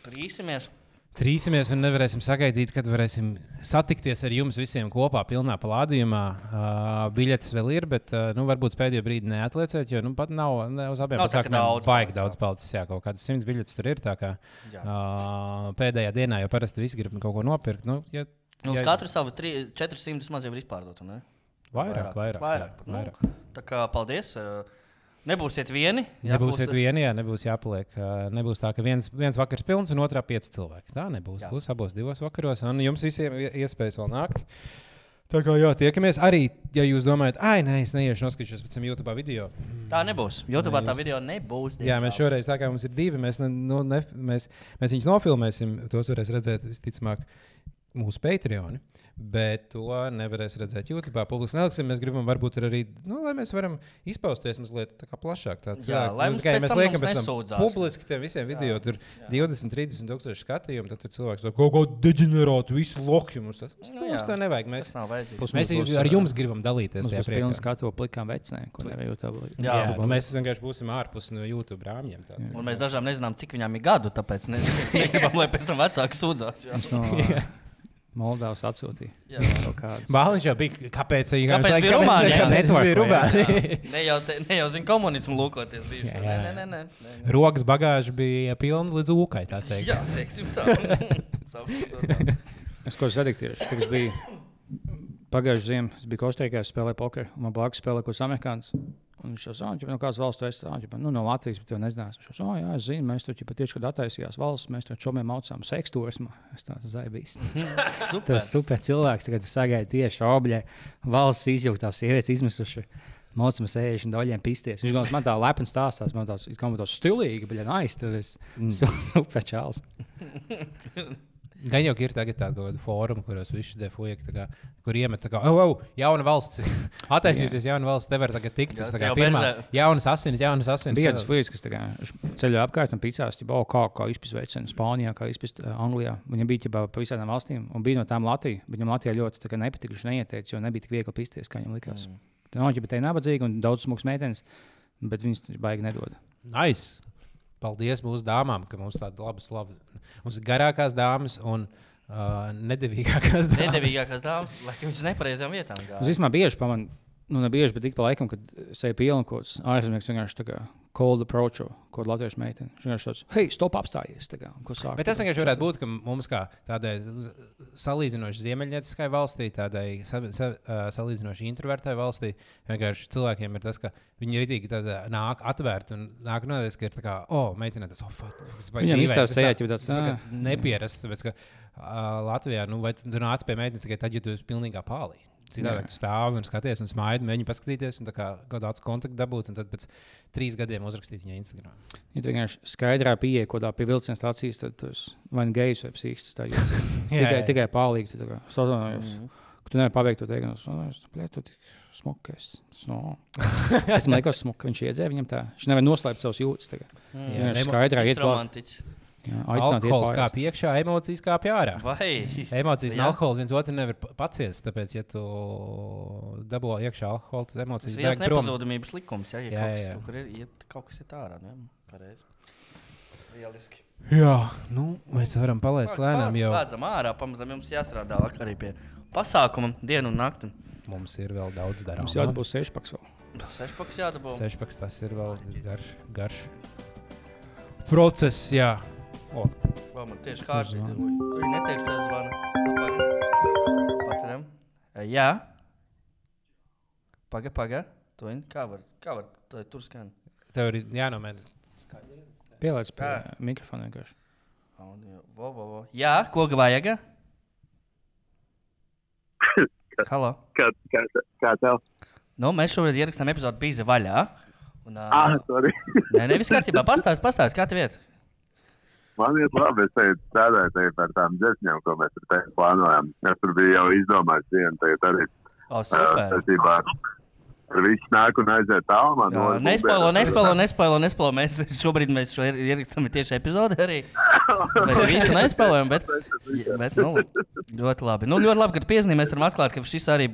Trīsimies. Trīsimies un nevarēsim sagaidīt, kad varēsim satikties ar jums visiem kopā pilnā palādījumā. Biļetes vēl ir, bet varbūt pēdējo brīdi neatlieciet, jo pat nav uz abiem pasākumiem baigi daudz palicis. Jā, kaut kādas 100 biļetes tur ir, tā kā pēdējā dienā jau parasti visi grib kaut ko nopirkt. Uz katru savu 400 maz jau ir izpārdot, ne? Vairāk. Tā kā paldies. Nebūsiet vieni. Nebūsiet vieni, nebūs jāpaliek. Nebūs tā, ka viens vakars pilns un otrā 5 cilvēki. Tā nebūs. Jā. Būs abos 2 vakaros, un jums visiem iespējas vēl nākt. Tā kā tiekamies arī, ja jūs domājat, nē, es neiešu noskatīšos pēc tam YouTube video. Tā nebūs. YouTube tā video nebūs. Jā, mēs šoreiz, tā kā mums ir 2, mēs viņus nofilmēsim. Tos varēs redzēt visticamāk mūsu Patreoni, bet to nevarēs redzēt YouTube. Publiski neliksim, mēs gribam varbūt arī, lai mēs varam izpausties mazliet tā kā plašāk. Lai mums pēc tam liekam nesūdzās. Publiski tiem visiem video, tur 20-30 tūkstoši skatījumi, tad tur cilvēks kaut ko deģenerātu, visu lokju mums tas tā nevajag. Mēs ar jums gribam dalīties tajā priekā. Pilns skatu plikām vecnēm, ko nevar YouTube. Mēs vienkārši būsim ārpus no YouTube rāmjiem. Un mēs dažām nezinām, cik viņām ir gadu, tāpēc negribam, lai pēc tam vecāki sūdzās. Moldavas atsūtīja. Bāliņš jau bija, kāpēc bija Rumānijā? Ne jau zina komunismu lūkoties bijuši. Nē. Rokas bagāži bija pilni līdz ūkai, tā teikt. Jā, teiksim tā. Es ko sadiku tieši, kad es biju pagājuši ziemu, es biju Kosteikā, spēlēju pokeru, un man blakus spēlēja kaut amerikānis. Un viņš jau no kādas valsts tu esi, no Latvijas, bet jau nezināsi. Viņš jau, jā, es zinu, mēs tur tieši, kad attaisījās valsts, mēs tur čomiem maucām seksturismu. Es tāds zaibīs. Tas super cilvēks, tagad sagaida tieši obļē, valsts izjūtās, sievietes izmisuši. Maucam sēžu un daļiem pisties. Viņš man tā lepni stāstās, man tāds stilīgi, bet nice, tad es super čāls. Gan jau ir tagad tāda kaut kāda fóruma, kuros visi šie fujeki, kur iemet tā kā, jauna valsts, attaisījusies jauna valsts, te var tagad tikt, tas tā kā pirmā, jaunas asinis. Bija tas fujeks, kas tā kā ceļoja apkārt un picās, kā izpist veicina Spānijā, kā izpist Anglijā. Viņam bija pa visādām valstīm un bija no tām Latvija, bet viņam Latvijā ļoti tā kā nepatika, viņš neieteica, jo nebija tik viegli pisties, kā viņam likās. Tā ir nabadzīga un daudz smuks meitenes, bet viņas baigi nedod. Nice! Paldies mūsu dāmām, ka mums tāda laba slava. Mums ir garākās dāmas un nedevīgākās dāmas. Nedevīgākās dāmas, laikam viņš nepareizajām vietām gāja. Es vismaz bieži pamanu, nebieži, bet ik pa laikam, kad seja pilna kaut kāds ārzemnieks vienkārši tā kā cold approach, kaut latviešu meiteni. Viņš vienkārši tāds, hei, stop apstājies, tā kā, ko sāk. Bet tas vienkārši varētu būt, ka mums kā tādai salīdzinoši ziemeļnieciskai valstī, tādai salīdzinoši introvertai valstī, vienkārši cilvēkiem ir tas, ka viņi ritīgi nāk atvērt un nāk nodēs, ka ir tā kā, meitene, tas, viņam izstās sejāt, jau tāds, nepierast, tāpēc, ka Latvijā, vai tu nāc pie meitenes tikai tad, ja tu esi pilnīgā pālī. Citādi tu stāvi un skaties un smaidi, mēģini paskatīties un kaut kādu kontaktu dabūt, un tad pēc 3 gadiem uzrakstīt viņai Instagram. Ja tu vienkārši skaidrā pieeja, ko tā pie vilciena stācijas, tad tu esi vai nu gejs vai psīks. Tikai pālīgi. Tu sazvanājos, ka tu nevari pabeigt to teikt, tu tik smukais. Es man liekas smuka, viņš iedzēja viņam tā. Viņš nevar noslēpt savus jūtas. Skaidrā iet klāt. Alkohols kāp iekšā, emocijas kāp ārā. Vai? Emocijas un alkoholu viens otru nevar paciest, tāpēc, ja tu dabū iekšā alkoholu, tad emocijas bēg prom. Tas nepazūdamības likums, ja kaut kas ir ārā. Pareizi. Lieliski. Jā, mēs varam palaist lēnām jau. Slēdzam ārā, pamazām jums jāstrādā vakar arī pie pasākuma dienu un nakti. Mums ir vēl daudz darām. Mums jādabūs 6-paks vēl. 6-paks jādabū. 6-paks tas ir vēl garš process, jā. Man tieši kārtīgi. Viņi neteikšu, ka es zvanu. Paceram. Jā. Paga. Kā var tur skan? Tev ir jānomēr. Pielēc pie mikrofona vienkārši. Jā, ko vajag? Halo. Kā tev? Mēs šobrīd ierakstām epizodu Bīze vaļā. Sorry. Nē, viss kārtībā. Pastāst, kā tev iet? Man iet labi, es teicu, strādāju par tām dziesmām, ko mēs ar tevi plānojam. Es tur biju jau izdomājis vienu, tagad arī. Super. Ar visu nāk un aiziet tālumā. Nespoilo. Mēs šobrīd šo ierakstām tieši epizodi arī. Mēs visu nespēlējam, bet ļoti labi. Ļoti labi, ka tu piezīmē, mēs varam atklāt, ka šis arī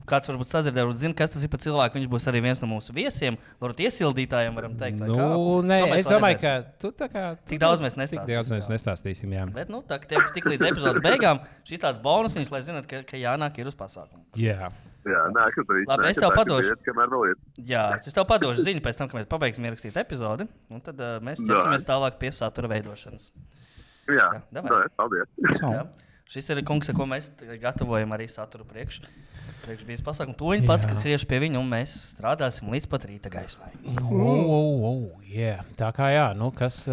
kāds varbūt sadzirdē, varbūt zina, kas tas ir par cilvēku. Viņš būs arī viens no mūsu viesiem, varbūt iesildītājiem, varam teikt. Nē, es domāju, ka tu tā kā... Tik daudz mēs nestāstīsim, jā. Bet, tie, kas tik līdz epizodes beigām, šis tāds bonusiņš, lai zināt, ka Jānāk ir uz pasākumu. Jā. Nāk, labi, es tev padošu. Jā, es tev padošu ziņu pēc tam, kad mēs pabeigsim ierakstīt epizodi, un tad mēs ķersimies tālāk pie satura veidošanas. Jā, paldies. Jā. Šis ir kungs, ko mēs gatavojam arī saturu priekš bijis pasākumu. Toņi paskatīšu pie viņu, un mēs strādāsim līdz pat rīta gaismai. Tā kā jā, kas...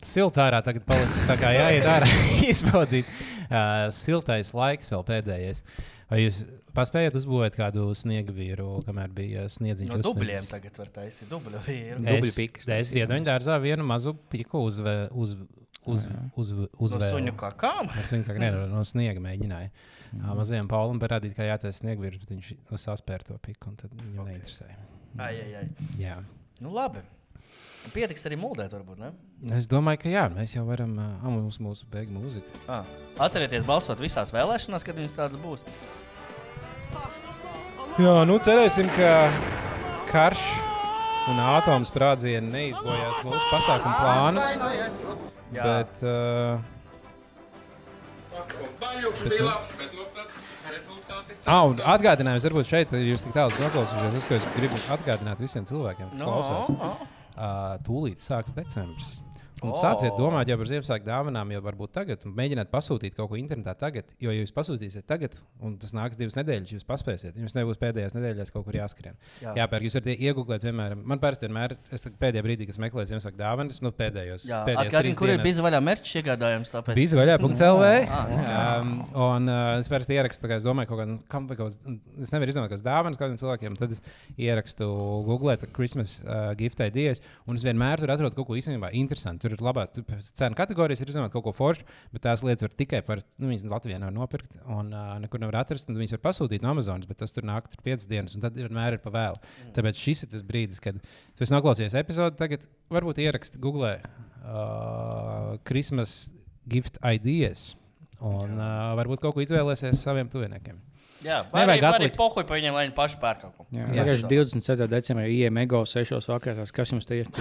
Silts ārā tagad palicis, tā kā jāiet ārā izbaudīt. Siltais laiks vēl pēdējais. Vai jūs paspējat uzbūvēt kādu sniega vīru, kamēr bija sniedziņš? No dubļiem tagad var taisīt dubļu vīru. Es iedoņdārzā vienu mazu piku No suņu kakām? Es vienkārši no sniega mēģināju. Mazajam Paulam parādīt, kā jātais sniegvīrs, bet viņš saspēr to piku, un tad viņam neinteresēja. Ai. Jā. Nu labi. Pietiks arī muldēt, varbūt, ne? Es domāju, ka jā, mēs jau varam mūsu beigu mūziku. Atcerieties balsot visās vēlēšanās, kad viņas tādas būs. Jā, nu cerēsim, ka karš un ātomu sprādzieni neizbojās mūsu pasākumu plānus. Jā. Bet... un atgādinājums varbūt šeit, jūs tik tālus noklausīšies, ko es gribu atgādināt visiem cilvēkiem, kas klausās. Tūlīt sāks decembris. Un sāciet domāt jau par Ziemassvētku dāvanām, jau varbūt tagad, un mēģināt pasūtīt kaut ko internetā tagad, jo ja jūs pasūtīsiet tagad, un tas nāks 2 nedēļas, jūs paspēsiet. Jums nebūs pēdējās nedēļās kaut kur jāskrien. Jāpērk, jūs varat iegooglēt, piemēram, man parasti vienmēr, es pēdējā brīdī, kas meklē Ziemassvētku dāvanas, nu pēdējos. Atgādini, kur ir biza vaļā merčs iegādājums, tāpēc. Bizavaļā.lv. Un es parasti ierakstu, tā kā es domāju, es nevaru izdomāt kādas dāvanas kādiem cilvēkiem, tad es ierakstu googlēt Christmas gift ideas, un es vienmēr tur atrodu kaut ko īstenībā interesantu. Tur ir labās cenu kategorijas, ir izdomāt kaut ko foršu, bet tās lietas var tikai viņas Latvijā nevar nopirkt un nekur nevar atrast, un viņas var pasūtīt no Amazonas, bet tas tur nāk 5 dienas, un tad vienmēr ir pa vēlu. Tāpēc šis ir tas brīdis, kad tu esi noklausījies epizodi, tagad varbūt ieraksti Google Christmas gift ideas, un varbūt kaut ko izvēlēsies saviem tuviniekiem. Jā, arī pohuj pa viņiem, lai viņi paši pērk kaut ko. Jā, 27. decembrī IE Mego 6 vakarās. Kas jums te ir?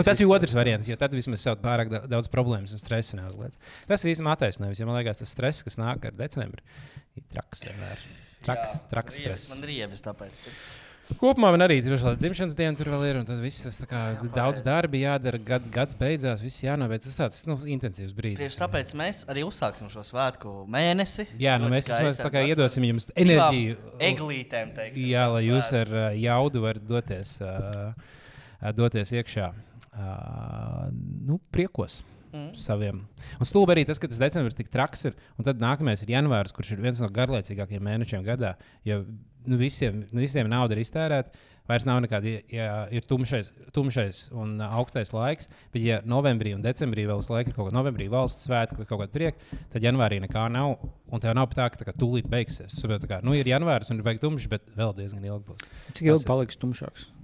Tas ir otrs variants, jo tad vismaz savu pārāk daudz problēmas un stresu neuzliec. Tas ir īstenībā attaisnojums, jo man liekas, tas stress, kas nāk ar decembri, ir traks vienmēr. Traks stress. Man rievis tāpēc. Kopumā man arī dzimšanas diena tur vēl ir, un tad viss tas tā kā daudz darbi jādara, gads beidzās, viss jānobeidz. Tas tāds, intensīvs brīdis. Tieši tāpēc mēs arī uzsāksim šo svētku mēnesi. Jā, mēs tā kā iedosim jums enerģiju. Eglītēm, teiksim. Jā, lai jūs ar jaudu varat doties iekšā, priekos. Saviem. Un stulbi arī tas, ka tas decembris tik traks ir, un tad nākamais ir janvārs, kurš ir viens no garlaicīgākajiem mēnešiem gadā, jo visiem nauda ir iztērēta, vairs nav nekāda, ir tumšais un augstais laiks, bet ja novembrī un decembrī vēl laika ir kaut kāda novembrī valsts svētku vai kaut kāda prieka, tad janvārī nekā nav, un tev nav tā, ka tūlīt beigsies. Ir janvārs un ir beig tumšs, bet vēl diezgan ilgi būs. Cik ilgi paliks tumšāks?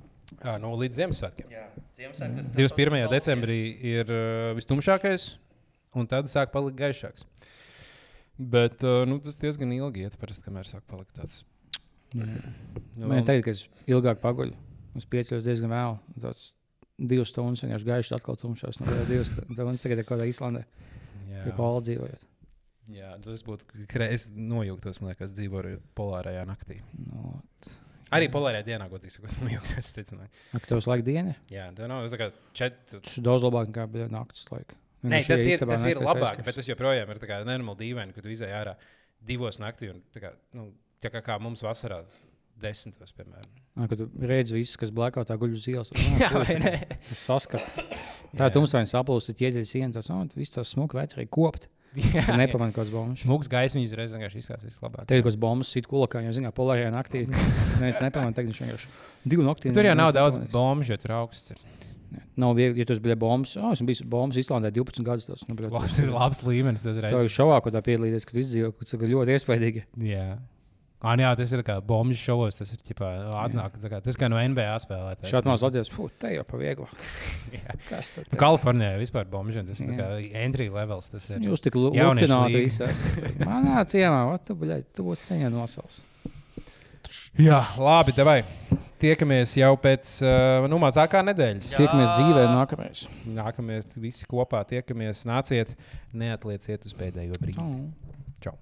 Līdz Ziemassvētkiem. Jā, Ziemassvētkiem. 21. decembrī ir vistumšākais, un tad sāk palikt gaišāks. Bet tas diezgan ilgi iet, parasti, kamēr sāk palikt tāds. Man teikt, ka es ilgāk paguļu. Es pieceļos diezgan vēl. Tāds 2 stundas vienkārši gaišs atkal tumšās. 2 stundas tagad ir kaut kādā Islandē. Pie Pola dzīvojot. Jā, tas būtu, es nojūgtos, man liekas, dzīvoju polārajā naktī. Arī polārajā dienā, ko tik sakot, nojūgtos, es teicu. Tev uz laika diena? Jā, tev nav, tā kā 4. Tas ir daudz labāk nekā bija naktas laika. Nē, tas ir labāk, bet tas joprojām ir tā kā nenormāli dīvaini, kad tu izēj ārā 2 naktī un tā kā mums vasarā 10, piemēram. Kad tu redzi visus, kas blackoutā guļ uz ielas. Jā, vai ne? Es saskatu. Tā tumsaini saplūst, tad ieģeļ sienas, viss tās smuka veci arī kopt. Tu nepamani kāds bombas. Smuks gaismiņas reiz vienkārši izskatās vislabāk. Tev ir kāds bombas sit kulakā, jo, polārajā naktī neviens nepamani, tagad viņš vienkārši 2 naktī. Tur jau nav daudz bombas, jo tur augsts ir. Nav viegli, ja tu esi bombas. Esmu bijis bombas Islandē 12 gadus. Tas ir labs līmenis. Tas ir šovā, ko tā piedalīties, kad izdzīvo, kas ir ļoti iespaidīgi. Jā. Jā, tas ir kā bombas šovos, tas ir atnāk, tas kā no NBA spēlētājs. Šādi maz Latvijas, te jau pa vieglu. Kas tad? Kalifornijā vispār bombas, tas ir kā entry levels, tas ir. Jūs tik lūtināti visi esat. Manā ciemā, tu būtu ceņā nosals. Jā, labi, davai. Tiekamies jau pēc mazākā nedēļas. Tiekamies dzīvē nākamais. Nākamies visi kopā, tiekamies, nāciet, neatlieciet uz pēdējo brīdi. Čau.